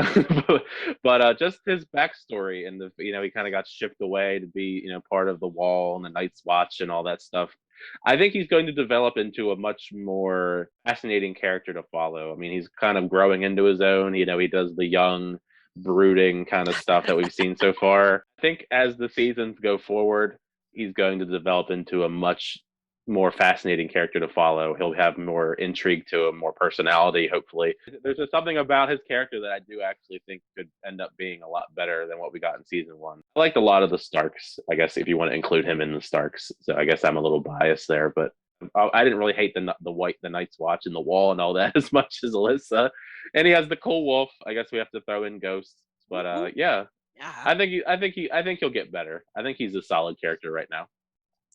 but just his backstory and he kind of got shipped away to be part of the Wall and the Night's Watch and all that stuff. I think he's going to develop into a much more fascinating character to follow. I mean, he's kind of growing into his own. He does the young, brooding kind of stuff that we've seen so far. I think as the seasons go forward, he's going to develop into a much more fascinating character to follow. He'll have more intrigue to him, more personality, hopefully. There's just something about his character that I do actually think could end up being a lot better than what we got in season 1. I liked a lot of the Starks, I guess, if you want to include him in the Starks. So I guess I'm a little biased there, but I didn't really hate the Night's Watch and the Wall and all that as much as Alyssa. And he has the cool wolf. I guess we have to throw in ghosts. But yeah, Yeah. I think he'll get better. I think he's a solid character right now.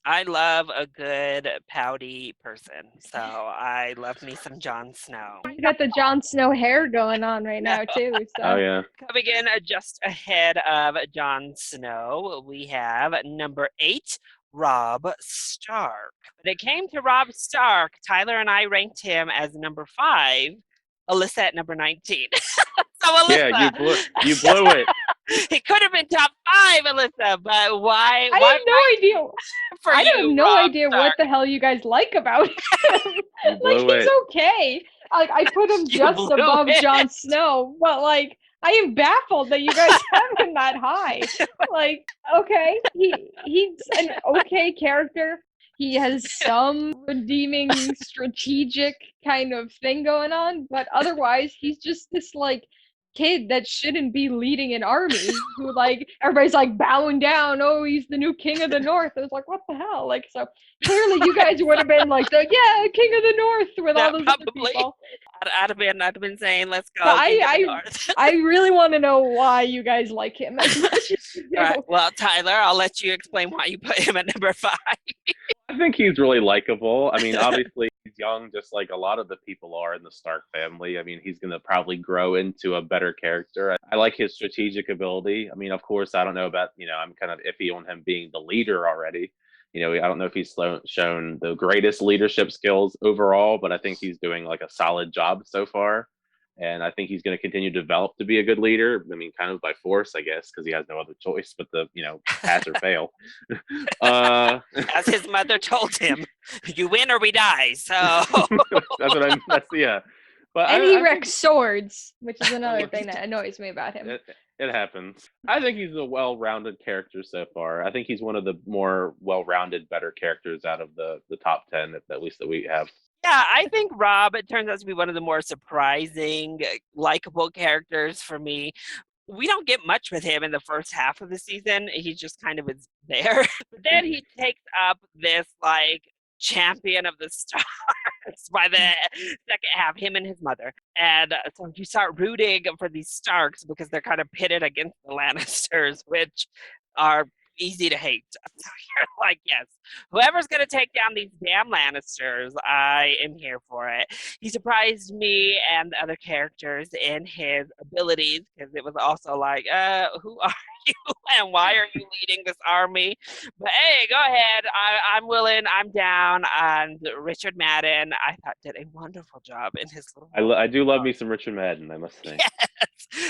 I love a good pouty person. So I love me some Jon Snow. He's got the Jon Snow hair going on right now too. Oh So yeah. Coming in just ahead of Jon Snow, we have number 8, Rob Stark. When it came to Rob Stark, Tyler and I ranked him as number 5, Alyssa at number 19. So Yeah, Alyssa, you blew it. he could have been top 5, Alyssa, but why? I Why have no idea. for I have you, no Rob idea what Stark? the hell you guys like about him. You Like, blew he's it. okay. Like, I put him You just blew above it. Jon Snow, but like I am baffled that you guys have him that high. Like, okay, he's an okay character. He has some redeeming strategic kind of thing going on, but otherwise he's just this like kid that shouldn't be leading an army who like everybody's like bowing down. Oh, he's the new king of the north. I was like, what the hell? Like, so clearly you guys would have been like the king of the north with all Yeah, those other probably. people. I'd have been saying, let's But go, King of the North. I really want to know why you guys like him as much as you do. All right. Well, Tyler, I'll let you explain why you put him at number 5. I think he's really likable. I mean, obviously he's young, just like a lot of the people are in the Stark family. I mean, he's going to probably grow into a better character. I like his strategic ability. I mean, of course, I don't know about, I'm kind of iffy on him being the leader already. I don't know if he's shown the greatest leadership skills overall, but I think he's doing like a solid job so far. And I think he's going to continue to develop to be a good leader. I mean, kind of by force, I guess, because he has no other choice but to, pass or fail. As his mother told him, you win or we die. So that's what I'm. That's yeah. But And I, he I wrecks think swords, which is another thing that annoys me about him. it happens. I think he's a well-rounded character so far. I think he's one of the more well-rounded, better characters out of the top 10, at least that we have. yeah, I think Rob, it turns out to be one of the more surprising, likable characters for me. We don't get much with him in the first half of the season. He just kind of is there. But then he takes up this like champion of the stars by the second half, him and his mother. And so you start rooting for these Starks because they're kind of pitted against the Lannisters, which are easy to hate. So you're like, yes, whoever's going to take down these damn Lannisters, I am here for it. He surprised me and the other characters in his abilities because it was also like, who are you and why are you leading this army? But hey, go ahead. I'm willing. I'm down. And Richard Madden, I thought, did a wonderful job in his little. I do love me some Richard Madden, I must say. Yes.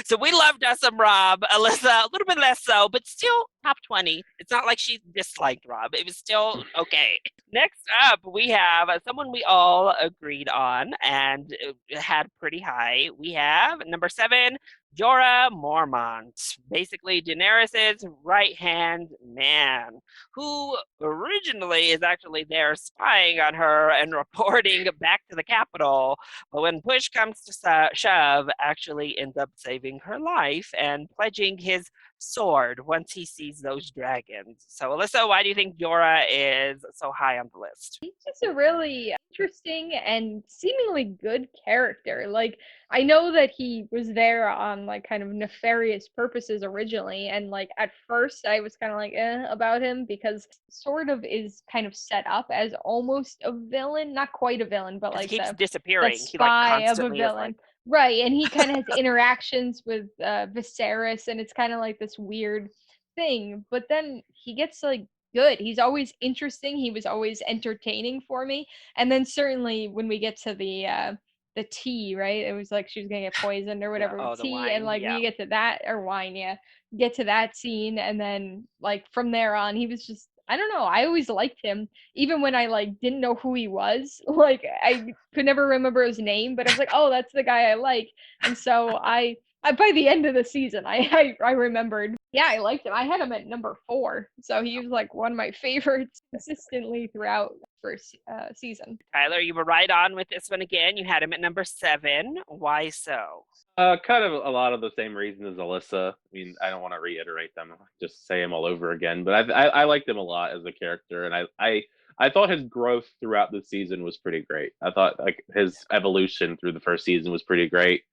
So we loved us some Rob. Alyssa, a little bit less so, but still top 20. It's not like she disliked Rob. It was still okay. Next up, we have someone we all agreed on and had pretty high. We have number 7, Jorah Mormont, basically Daenerys's right-hand man, who originally is actually there spying on her and reporting back to the capital, but when push comes to shove, actually ends up saving her life and pledging his sword once he sees those dragons. So, Alyssa, why do you think Jorah is so high on the list? He's just a really interesting and seemingly good character. Like, I know that he was there on like kind of nefarious purposes originally, and like at first I was kind of like about him because sort of is kind of set up as almost a villain, not quite a villain, but He like keeps the disappearing. He like spy of a constantly is like, villain. Right, and he kind of has interactions with Viserys, and it's kind of like this weird thing. But then he gets like good. He's always interesting. He was always entertaining for me. And then certainly when we get to the tea, right? It was like she was gonna get poisoned or whatever with the tea, and wine. like when Yeah. you get to that or wine, yeah, get to that scene, and then like from there on, he was just I don't know. I always liked him, even when I like didn't know who he was. Like I could never remember his name, but I was like, oh, that's the guy I like. And so I by the end of the season, I remembered. Yeah, I liked him. I had him at number 4, so he was like one of my favorites consistently throughout the first season. Tyler, you were right on with this one again. You had him at number 7. Why so? Kind of a lot of the same reasons as Alyssa. I mean, I don't want to reiterate them, just say them all over again. But I liked him a lot as a character, and I thought his growth throughout the season was pretty great. I thought like his evolution through the first season was pretty great.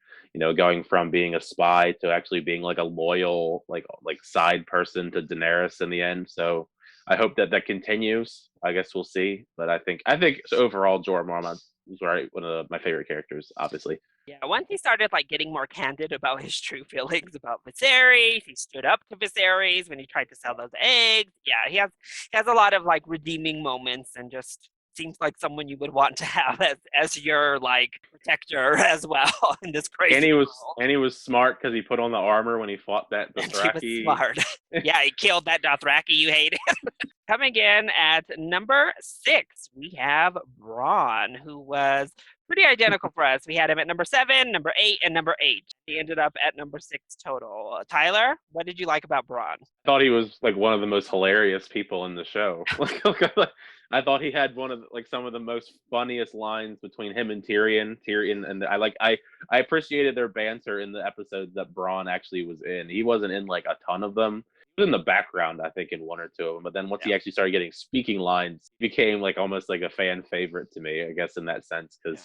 going from being a spy to actually being like a loyal like side person to Daenerys in the end. So I hope that continues. I guess we'll see, but I think overall Jorah Mormont was one of my favorite characters, obviously. Yeah, once he started like getting more candid about his true feelings about Viserys, he stood up to Viserys when he tried to sell those eggs. Yeah, he has a lot of like redeeming moments, and just seems like someone you would want to have as your like protector as well in this And crazy he was world. and he was smart because he put on the armor when he fought that And he was Dothraki. smart. Yeah, he killed that Dothraki you hated. Coming in at number 6, we have Braun, who was pretty identical for us. We had him at number 7, number 8, and number 8. He ended up at number 6 total. Tyler, what did you like about Braun? I thought he was like one of the most hilarious people in the show. I thought he had one of like some of the most funniest lines between him and Tyrion. Tyrion and I appreciated their banter in the episodes that Braun actually was in. He wasn't in like a ton of them. He was in the background, I think, in one or two of them. But then once he actually started getting speaking lines, he became like almost like a fan favorite to me, I guess, in that sense, because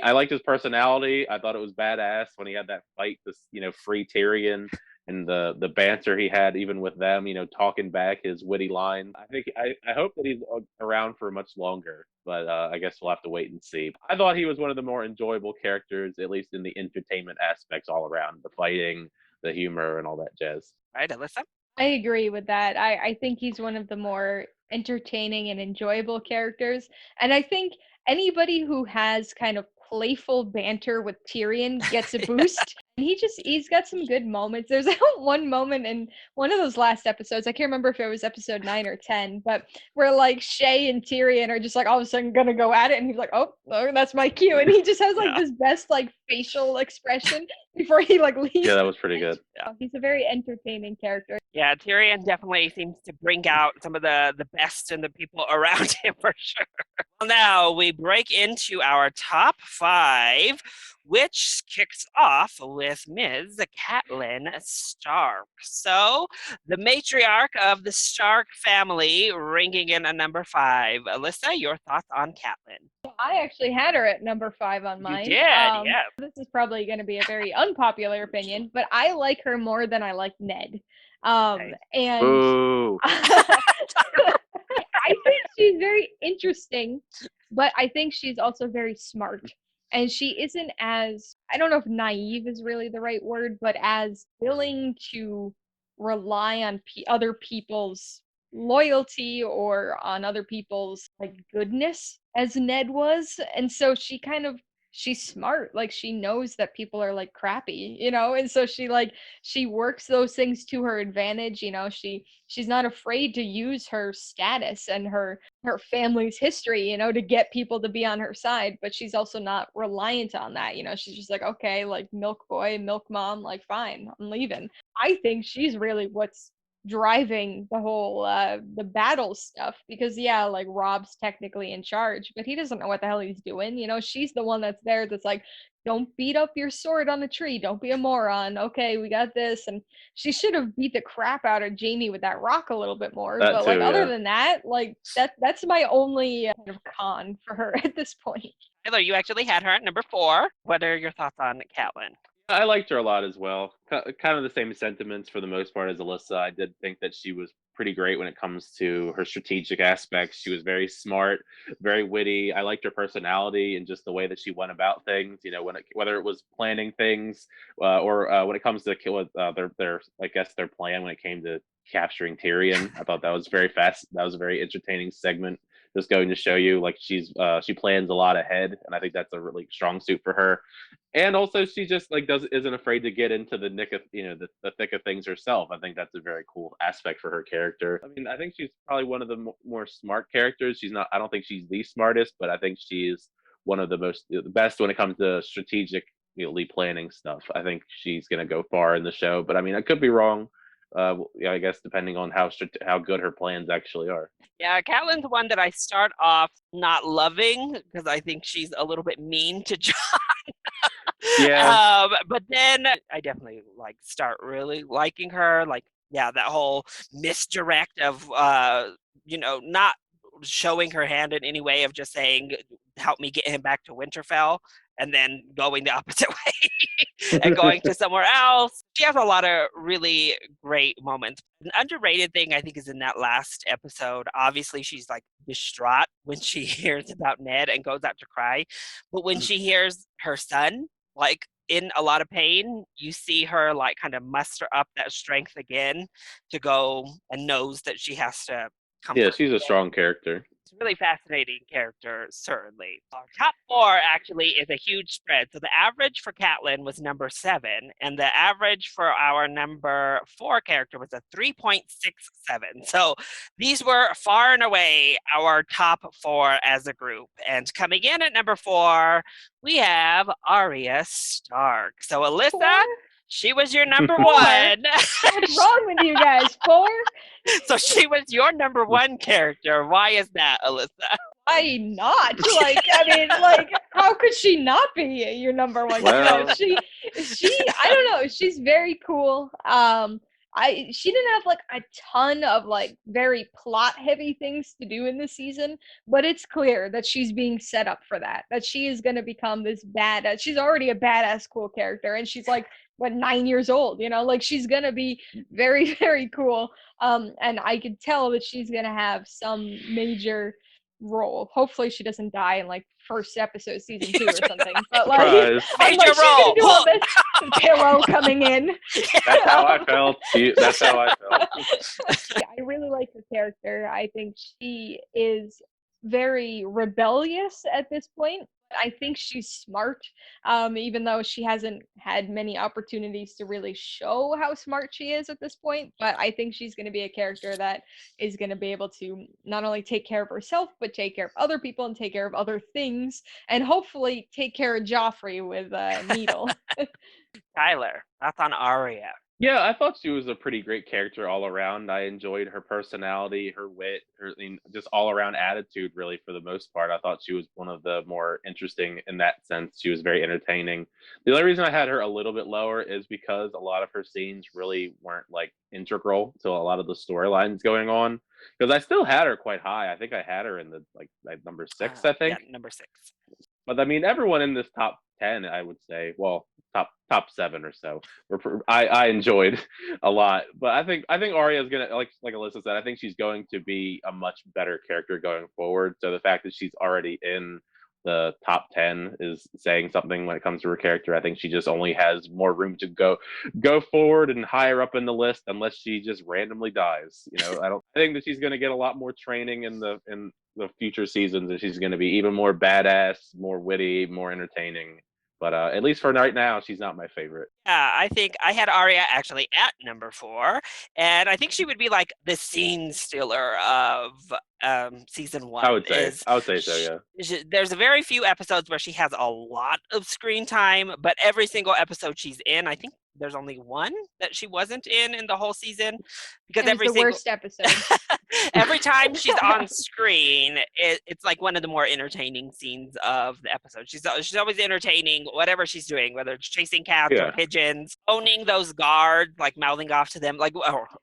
I liked his personality. I thought it was badass when he had that fight to free Tyrion, and the banter he had even with them, talking back his witty line. I hope that he's around for much longer, but I guess we'll have to wait and see. I thought he was one of the more enjoyable characters, at least in the entertainment aspects all around, the fighting, the humor, and all that jazz. Right, Alyssa? I agree with that. I think he's one of the more entertaining and enjoyable characters. And I think anybody who has kind of playful banter with Tyrion gets a boost. And he's got some good moments. There's one moment in one of those last episodes, I can't remember if it was episode 9 or 10, but where like Shay and Tyrion are just like all of a sudden gonna go at it, and he's like, oh, that's my cue. And he just has like this best like facial expression before he like leaves. Yeah, that was pretty good. Yeah. He's a very entertaining character. Yeah, Tyrion definitely seems to bring out some of the best in the people around him for sure. Well, now we break into our top 5, which kicks off with Ms. Catelyn Stark. So, the matriarch of the Stark family, ringing in at number 5. Alyssa, your thoughts on Catelyn? I actually had her at number 5 on mine. You did, yeah. This is probably going to be a very unpopular opinion, but I like her more than I like Ned. And Ooh. I think she's very interesting, but I think she's also very smart. And she isn't as, I don't know if naive is really the right word, but as willing to rely on other people's loyalty or on other people's like goodness as Ned was. And so she's smart. Like she knows that people are like crappy, and so she works those things to her advantage. She's not afraid to use her status and her family's history, to get people to be on her side, but she's also not reliant on that. She's just like, okay, like milk boy, milk mom, like fine, I'm leaving. I think she's really what's driving the whole the battle stuff, because like Rob's technically in charge, but he doesn't know what the hell he's doing. She's the one that's there, that's like, don't beat up your sword on the tree, don't be a moron, okay, we got this. And she should have beat the crap out of Jaime with that rock a little bit more, That but too, like other yeah. than that, like that's my only kind of con for her at this point. Tyler, you actually had her at number 4. What are your thoughts on Catelyn? I liked her a lot as well. Kind of the same sentiments for the most part as Alyssa. I did think that she was pretty great when it comes to her strategic aspects. She was very smart, very witty. I liked her personality and just the way that she went about things. Whether it was planning things or when it comes to their I guess their plan when it came to capturing Tyrion. I thought that was very fast. That was a very entertaining segment. Just going to show you like she plans a lot ahead, and I think that's a really strong suit for her. And also she just like isn't afraid to get into the nick of the thick of things herself. I think that's a very cool aspect for her character. I mean, I think she's probably one of the more smart characters. I don't think she's the smartest, but I think she's one of the best when it comes to strategic planning stuff. I think she's gonna go far in the show, but I mean, I could be wrong. I guess depending on how good her plans actually are. Yeah, Catelyn's one that I start off not loving because I think she's a little bit mean to Jon. Yeah. But then I definitely start really liking her. Like, yeah, that whole misdirect of not showing her hand in any way, of just saying, help me get him back to Winterfell. and then going the opposite way and going to somewhere else. She has a lot of really great moments. An underrated thing I think is in that last episode. Obviously, she's like distraught when she hears about Ned and goes out to cry. But when she hears her son, like in a lot of pain, you see her like kind of muster up that strength again to go and knows that she has to comfort. Yeah, she's a strong character. It's a really fascinating character, certainly. Our top 4 actually is a huge spread. So the average for Catelyn was number 7, and the average for our number 4 character was a 3.67. So these were far and away our top 4 as a group. And coming in at number 4, we have Arya Stark. So Alyssa, 4? she was your number 1. What's wrong with you guys? 4? So she was your number 1 character. Why is that, Alyssa? Why not? Like, I mean, like, how could she not be your number 1? Well. No, she, I don't know. She's very cool. She didn't have like a ton of like very plot heavy things to do in this season, but it's clear that she's being set up for that. That she is going to become this badass. She's already a badass cool character, and she's like what 9 years old, you know, like she's going to be very very cool. And I could tell that she's going to have some major role. Hopefully she doesn't die in like first episode season 2 or something. But like, I'm like, she's gonna do all this pillow coming in. That's how I felt. That's how I felt. Yeah, I really like her character. I think she is very rebellious at this point. I think she's smart, even though she hasn't had many opportunities to really show how smart she is at this point. But I think she's going to be a character that is going to be able to not only take care of herself, but take care of other people and take care of other things, and hopefully take care of Joffrey with a needle. Tyler, that's on Arya. Yeah, I thought she was a pretty great character all around. I enjoyed her personality, her wit, just all around attitude, really, for the most part. I thought she was one of the more interesting in that sense. She was very entertaining. The only reason I had her a little bit lower is because a lot of her scenes really weren't like integral to a lot of the storylines going on. Because I still had her quite high. I think I had her in the like number 6, I think. Yeah, number 6. But I mean, everyone in this top 10, I would say, well, top 7 or so, I enjoyed a lot. But I think Arya is gonna, like Alyssa said, I think she's going to be a much better character going forward. So the fact that she's already in the top 10 is saying something when it comes to her character. I think she just only has more room to go forward and higher up in the list, unless she just randomly dies. You know, I think that she's going to get a lot more training in the future seasons, and she's going to be even more badass, more witty, more entertaining. But at least for right now, she's not my favorite. Yeah, I think I had Arya actually at number 4, and I think she would be like the scene stealer of season 1. I would say so, yeah. There's a very few episodes where she has a lot of screen time, but every single episode she's in, I think there's only one that she wasn't in the whole season, because worst episode. Every time she's on screen, it's like one of the more entertaining scenes of the episode. She's always entertaining, whatever she's doing, whether it's chasing cats or pigeons, owning those guards, like mouthing off to them, like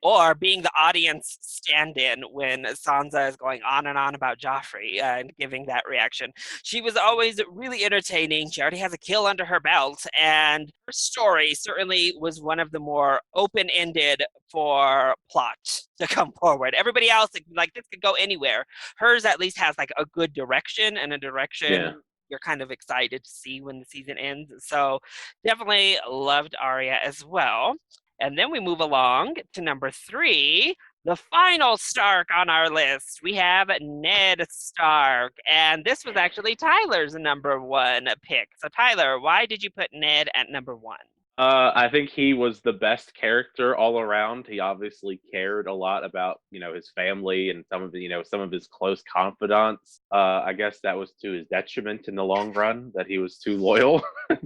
or being the audience stand-in when Sansa is going on and on about Joffrey and giving that reaction. She was always really entertaining. She already has a kill under her belt, and her story certainly was one of the more open-ended for plot to come forward. Everybody else, like this could go anywhere. Hers at least has like a good direction, and a direction you're kind of excited to see when the season ends. So definitely loved Arya as well. And then we move along to number 3, the final Stark on our list. We have Ned Stark, and this was actually Tyler's number 1 pick. So Tyler, why did you put Ned at number 1? I think he was the best character all around. He obviously cared a lot about, his family and some of his close confidants. I guess that was to his detriment in the long run, that he was too loyal,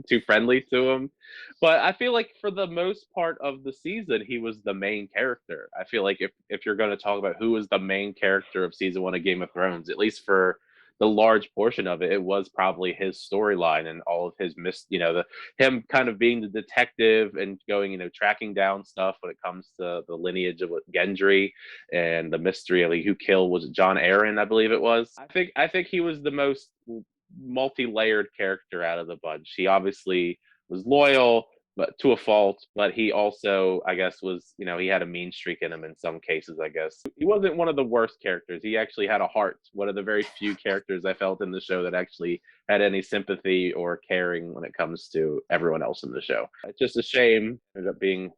too friendly to him. But I feel like for the most part of the season, he was the main character. I feel like if you're going to talk about who was the main character of season 1 of Game of Thrones, at least for the large portion of it, it was probably his storyline and all of his him kind of being the detective and going, tracking down stuff when it comes to the lineage of Gendry and the mystery of who killed, was it John Arryn, I believe it was. I think he was the most multi-layered character out of the bunch. He obviously was loyal, but to a fault. But he also, I guess, was, he had a mean streak in him in some cases. I guess he wasn't one of the worst characters. He actually had a heart. One of the very few characters I felt in the show that actually had any sympathy or caring when it comes to everyone else in the show. It's just a shame it ended up being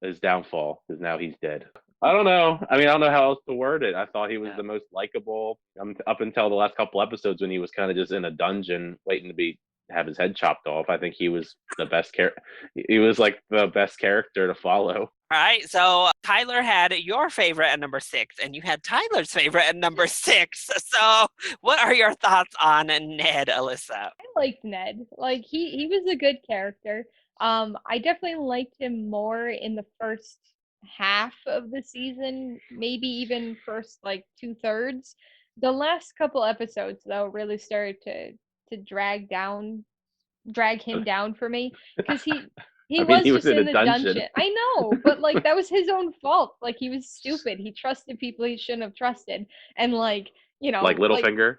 his downfall because now he's dead. I don't know. I mean, I don't know how else to word it. I thought he was the most likable up until the last couple episodes when he was kind of just in a dungeon waiting to have his head chopped off. I think he was the best He was like the best character to follow. All right, so Tyler had your favorite at number 6, and you had Tyler's favorite at number 6. So, what are your thoughts on Ned, Alyssa? I liked Ned. Like he was a good character. I definitely liked him more in the first half of the season, maybe even first like 2/3. The last couple episodes though really started to drag him down for me because he I mean, was he was just in in a the dungeon. I know, but like that was his own fault. Like he was stupid. He trusted people he shouldn't have trusted, and like Like Littlefinger.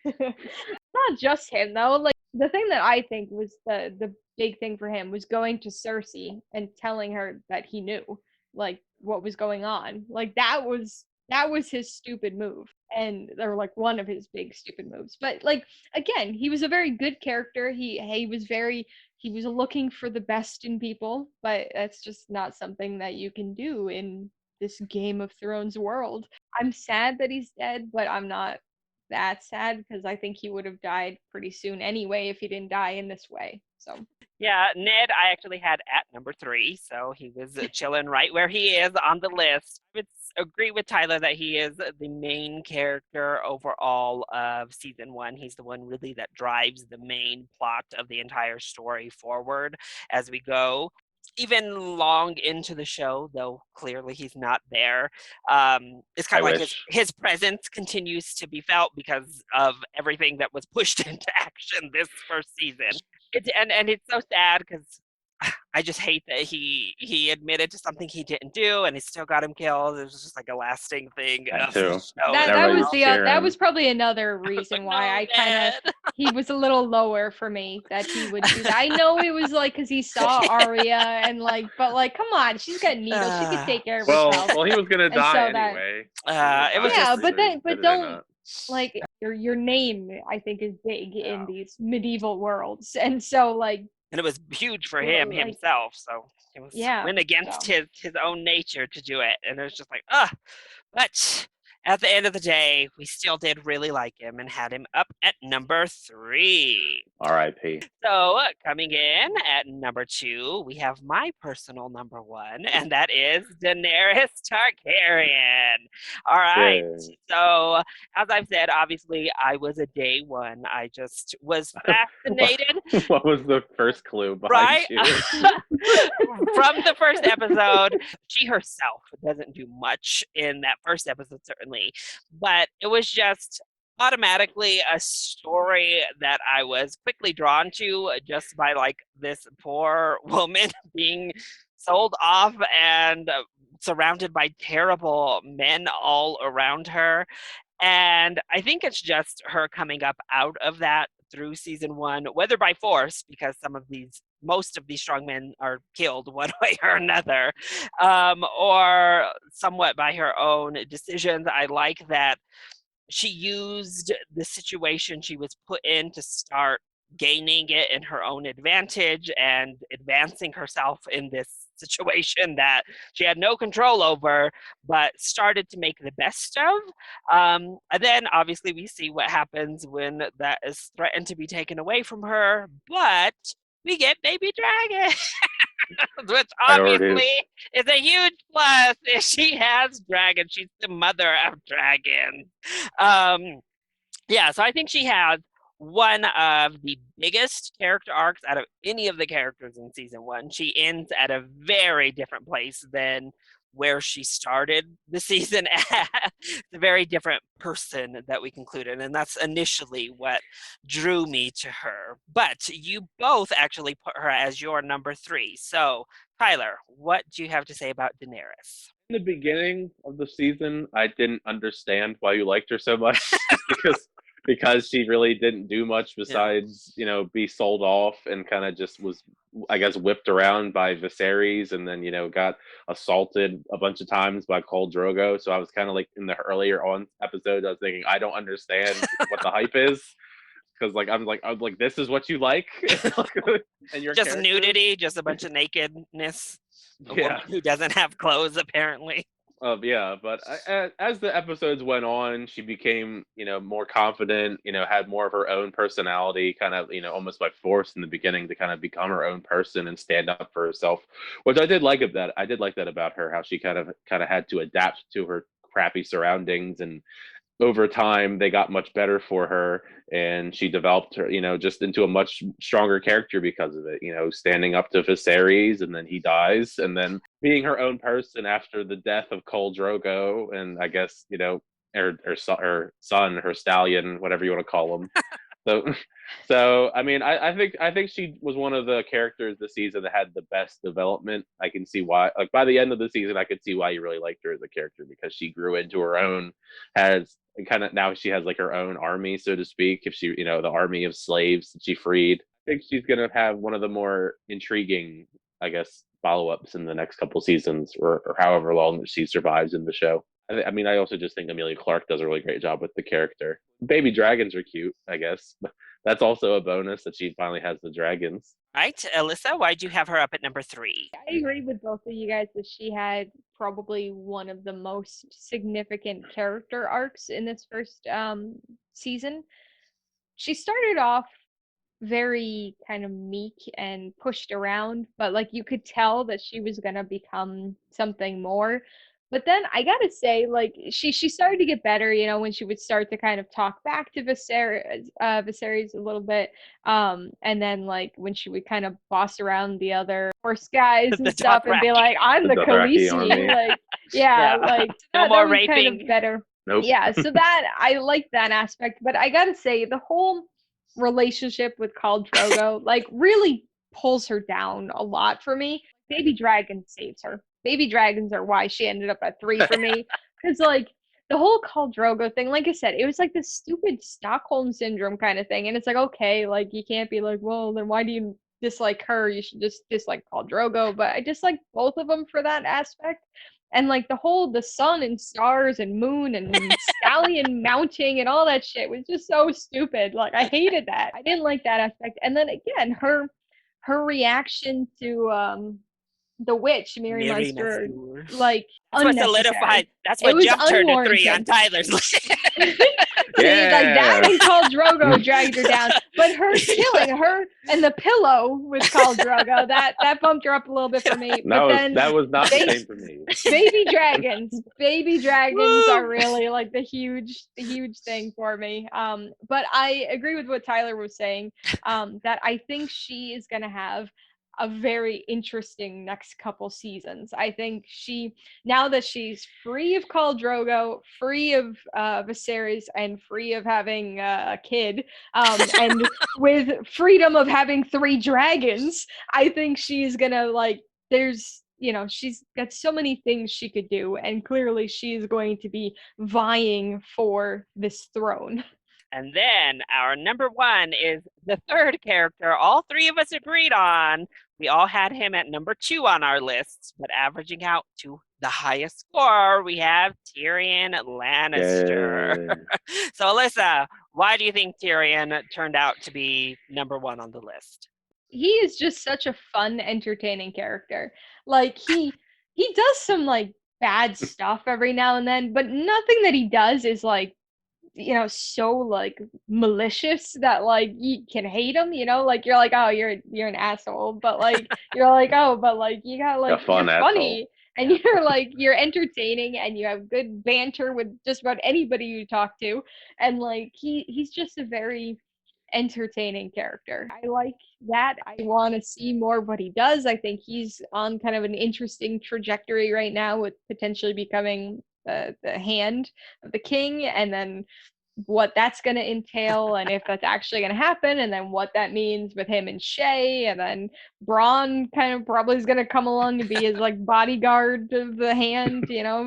Not just him though. Like the thing that I think was the big thing for him was going to Cersei and telling her that he knew like what was going on. Like that was his stupid move, and or like one of his big stupid moves. But like again, he was a very good character. He was looking for the best in people, but that's just not something that you can do in this Game of Thrones world. I'm sad that he's dead, but I'm not that sad because I think he would have died pretty soon anyway if he didn't die in this way. So Yeah, Ned, I actually had at number 3, so he was chilling right where he is on the list. I would agree with Tyler that he is the main character overall of season 1. He's the one really that drives the main plot of the entire story forward as we go. Even long into the show, though clearly he's not there, it's kind of like his presence continues to be felt because of everything that was pushed into action this first season. And it's so sad because I just hate that he admitted to something he didn't do and he still got him killed. It was just like a lasting thing of the show. That was probably another reason why he was a little lower for me that he would do that. I know it was like because he saw Arya and like, but like, come on, she's got needles, she could take care of herself. Well, he was gonna die anyway. It was but don't like your name. I think is big in these medieval worlds, and so like. And it was huge for him himself, so it was went against his own nature to do it, and it was just like, but at the end of the day, we still did really like him and had him up at number 3. R.I.P. So coming in at number 2, we have my personal number 1, and that is Daenerys Targaryen. All right. So as I've said, obviously I was a day one. I just was fascinated. What was the first clue behind you? From the first episode, she herself doesn't do much in that first episode, certainly, but it was just automatically a story that I was quickly drawn to just by like this poor woman being sold off and surrounded by terrible men all around her. And I think it's just her coming up out of that through season 1, whether by force, because most of these strong men are killed one way or another, or somewhat by her own decisions. I like that she used the situation she was put in to start gaining it in her own advantage and advancing herself in this situation that she had no control over, but started to make the best of. And then obviously we see what happens when that is threatened to be taken away from her, but we get baby dragon. Which obviously is a huge plus. If she has dragons, she's the mother of dragons. So I think she has one of the biggest character arcs out of any of the characters in season 1. She ends at a very different place than where she started the season at. It's a very different person that we concluded, and that's initially what drew me to her. But you both actually put her as your number 3. So, Tyler, what do you have to say about Daenerys? In the beginning of the season, I didn't understand why you liked her so much, because because she really didn't do much besides, be sold off and kind of just was, I guess, whipped around by Viserys and then, got assaulted a bunch of times by Khal Drogo. So I was kind of like in the earlier on episodes, I was thinking, I don't understand what the hype is. Because I'm like, this is what you like, and your Just character? nudity, just a bunch of nakedness. A Yeah. woman who doesn't have clothes, apparently. Yeah, but as the episodes went on, she became, more confident, had more of her own personality, kind of, almost by force in the beginning to kind of become her own person and stand up for herself, which I did like of that. I did like that about her, how she kind of had to adapt to her crappy surroundings, and over time they got much better for her, and she developed her, just into a much stronger character because of it, standing up to Viserys and then he dies, and then being her own person after the death of Khal Drogo, and I guess, her son, her stallion, whatever you want to call him. So, so I mean, I think she was one of the characters this season that had the best development. I can see why. Like by the end of the season, I could see why you really liked her as a character, because she grew into her own, has kind of, now she has like her own army, so to speak. If she, the army of slaves that she freed, I think she's gonna have one of the more intriguing, I guess, follow-ups in the next couple seasons, or however long that she survives in the show. I mean, I also just think Amelia Clark does a really great job with the character. Baby dragons are cute, I guess. That's also a bonus that she finally has the dragons. Right, Alyssa, why'd you have her up at number 3? I agree with both of you guys that she had probably one of the most significant character arcs in this first season. She started off very kind of meek and pushed around, but like you could tell that she was gonna become something more. But then I gotta say, like she started to get better, when she would start to kind of talk back to Viserys a little bit, and then like when she would kind of boss around the other horse guys and The stuff, and be Dothraki. like, "I'm The the Dothraki army. Khaleesi," like yeah, like No that more was kind of raping. better. Nope. Yeah, so that I like that aspect, but I gotta say the whole relationship with Khal Drogo like really pulls her down a lot for me. Baby Dragon saves her. Baby dragons are why she ended up at 3 for me, because like the whole Khal Drogo thing, like I said, it was like this stupid Stockholm syndrome kind of thing, and it's like, okay, like you can't be like, well, then why do you dislike her? You should just dislike Khal Drogo. But I dislike both of them for that aspect. And like the sun and stars and moon and stallion mounting and all that shit was just so stupid. Like I hated that. I didn't like that aspect. And then again, her reaction to the witch, Mary Mary Muster, Mastur. like That's what unnecessary. solidified. That's It what was jumped her to 3 on unwarranted. Tyler's list. See, like that Yeah. and Khal Drogo dragged her down, but her killing her and the pillow with Khal Drogo that bumped her up a little bit for me. But then That was not the they same for me. baby dragons Woo! are really like the huge thing for me. But I agree with what Tyler was saying, that I think she is gonna have a very interesting next couple seasons. I think now that she's free of Khal Drogo, free of Viserys, and free of having a kid, and with freedom of having 3 dragons, I think she's gonna like she's got so many things she could do, and clearly she's going to be vying for this throne. And then our number 1 is the third character all 3 of us agreed on. We all had him at number 2 on our lists, but averaging out to the highest score, we have Tyrion Lannister. Yeah. So, Alyssa, why do you think Tyrion turned out to be number 1 on the list? He is just such a fun, entertaining character. Like he does some like bad stuff every now and then, but nothing that he does is like so like malicious that like you can hate him, like you're like, oh, you're an asshole, but like you're like, oh, but like you got like A fun you're asshole. funny, and you're like you're entertaining, and you have good banter with just about anybody you talk to, and like he's just a very entertaining character. I like that. I want to see more of what he does. I think he's on kind of an interesting trajectory right now with potentially becoming the hand of the king, and then what that's going to entail and if that's actually going to happen, and then what that means with him and Shay, and then Braun kind of probably is going to come along and be his like bodyguard of the hand,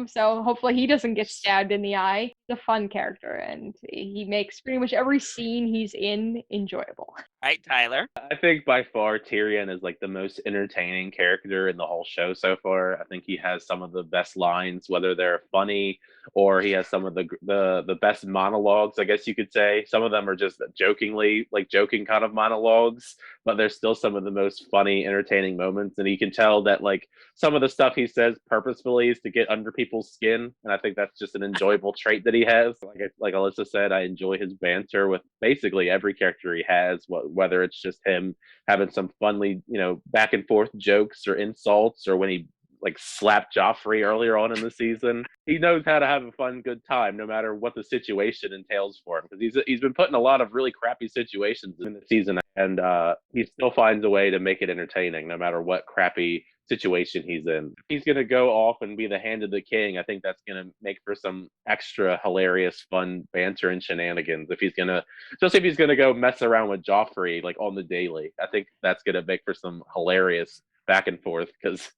so hopefully he doesn't get stabbed in the eye. He's a fun character and he makes pretty much every scene he's in enjoyable. Right, Tyler? I think by far Tyrion is like the most entertaining character in the whole show so far. I think he has some of the best lines, whether they're funny or he has some of the best monologues, I guess you could say. Some of them are just jokingly, like joking kind of monologues, but there's still some of the most funny, entertaining moments. And you can tell that like some of the stuff he says purposefully is to get under people's skin. And I think that's just an enjoyable trait that he has. Like Alyssa said, I enjoy his banter with basically every character he has, whether it's just him having some funny, back and forth jokes or insults, or when he like slapped Joffrey earlier on in the season. He knows how to have a fun, good time, no matter what the situation entails for him. Because he's been put in a lot of really crappy situations in the season, and he still finds a way to make it entertaining, no matter what crappy situation he's in. If he's gonna go off and be the hand of the king, I think that's gonna make for some extra hilarious, fun banter and shenanigans. Especially if he's gonna go mess around with Joffrey like on the daily, I think that's gonna make for some hilarious back and forth. Because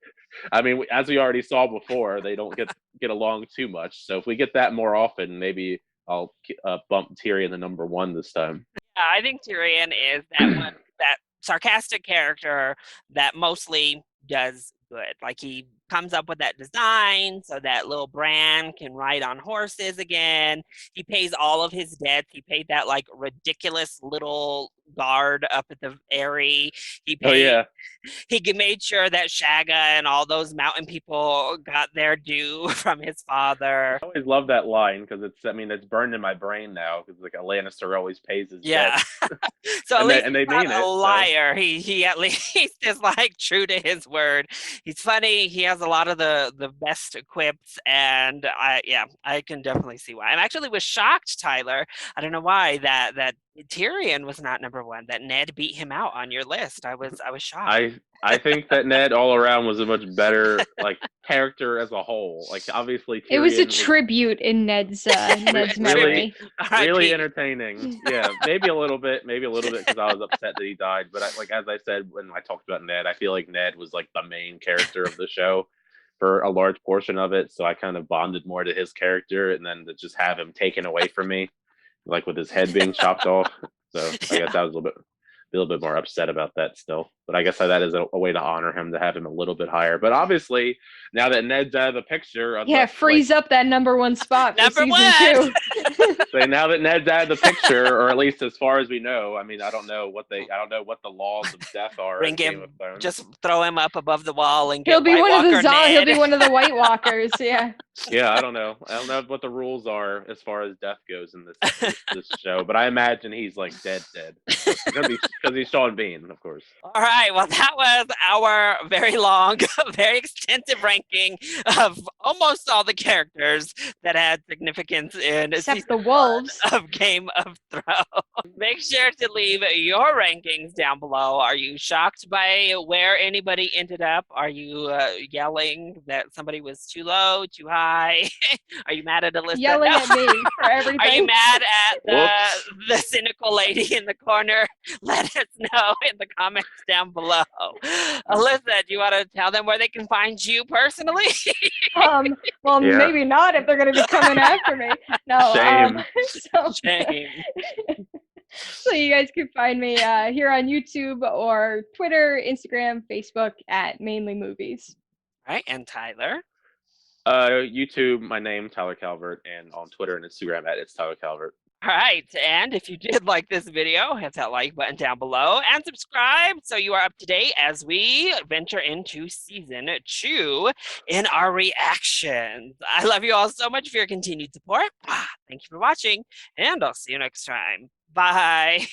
I mean, as we already saw before, they don't get along too much. So if we get that more often, maybe I'll bump Tyrion to number one this time. Yeah, I think Tyrion is that sarcastic character that mostly does good. Like he comes up with that design so that little Bran can ride on horses again. He pays all of his debts. He paid that like ridiculous little guard up at the Eyrie. Oh yeah. He made sure that Shagga and all those mountain people got their due from his father. I always love that line because it's burned in my brain now, because like a Lannister always pays his debts. So at least they he's mean not it. a liar. So. He at least is like true to his word. He's funny. He has a lot of the best quips, and I can definitely see why. I actually was shocked, Tyler. I don't know why that Tyrion was not number one, that Ned beat him out on your list. I was shocked. I think that Ned all around was a much better like character as a whole. Like obviously Tyrion it was a tribute in Ned's memory. Really entertaining. Yeah, maybe a little bit because I was upset that he died. But as I said when I talked about Ned, I feel like Ned was like the main character of the show for a large portion of it. So I kind of bonded more to his character, and then to just have him taken away from me, like with his head being chopped off. So I guess I was a little bit more upset about that still. But I guess that is a way to honor him, to have him a little bit higher. But obviously, now that Ned's out of the picture, freeze up that number one spot for season 2. So now that Ned's out of the picture, or at least as far as we know, I mean, I don't know what the laws of death are in Game of Thrones. Just throw him up above the wall and he'll be one of the he'll be one of the White Walkers. Yeah. Yeah, I don't know what the rules are as far as death goes in this show, but I imagine he's like dead because he's Sean Bean, of course. All right, well, that was our very long, very extensive ranking of almost all the characters that had significance in except the wolves of Game of Thrones. Make sure to leave your rankings down below. Are you shocked by where anybody ended up? Are you yelling that somebody was too low, too high? Are you mad at Alyssa? Yelling at me for everything. Are you mad at the cynical lady in the corner? Let us know in the comments down below. Alyssa, do you want to tell them where they can find you personally? Maybe not if they're going to be coming after me. No. Shame. Shame. So you guys can find me here on YouTube or Twitter, Instagram, Facebook at Mainly Movies. All right, and Tyler? YouTube, my name, Tyler Calvert, and on Twitter and Instagram at It's Tyler Calvert. All right, and if you did like this video, hit that like button down below and subscribe so you are up to date as we venture into season 2 in our reactions. I love you all so much for your continued support. Thank you for watching, and I'll see you next time. Bye.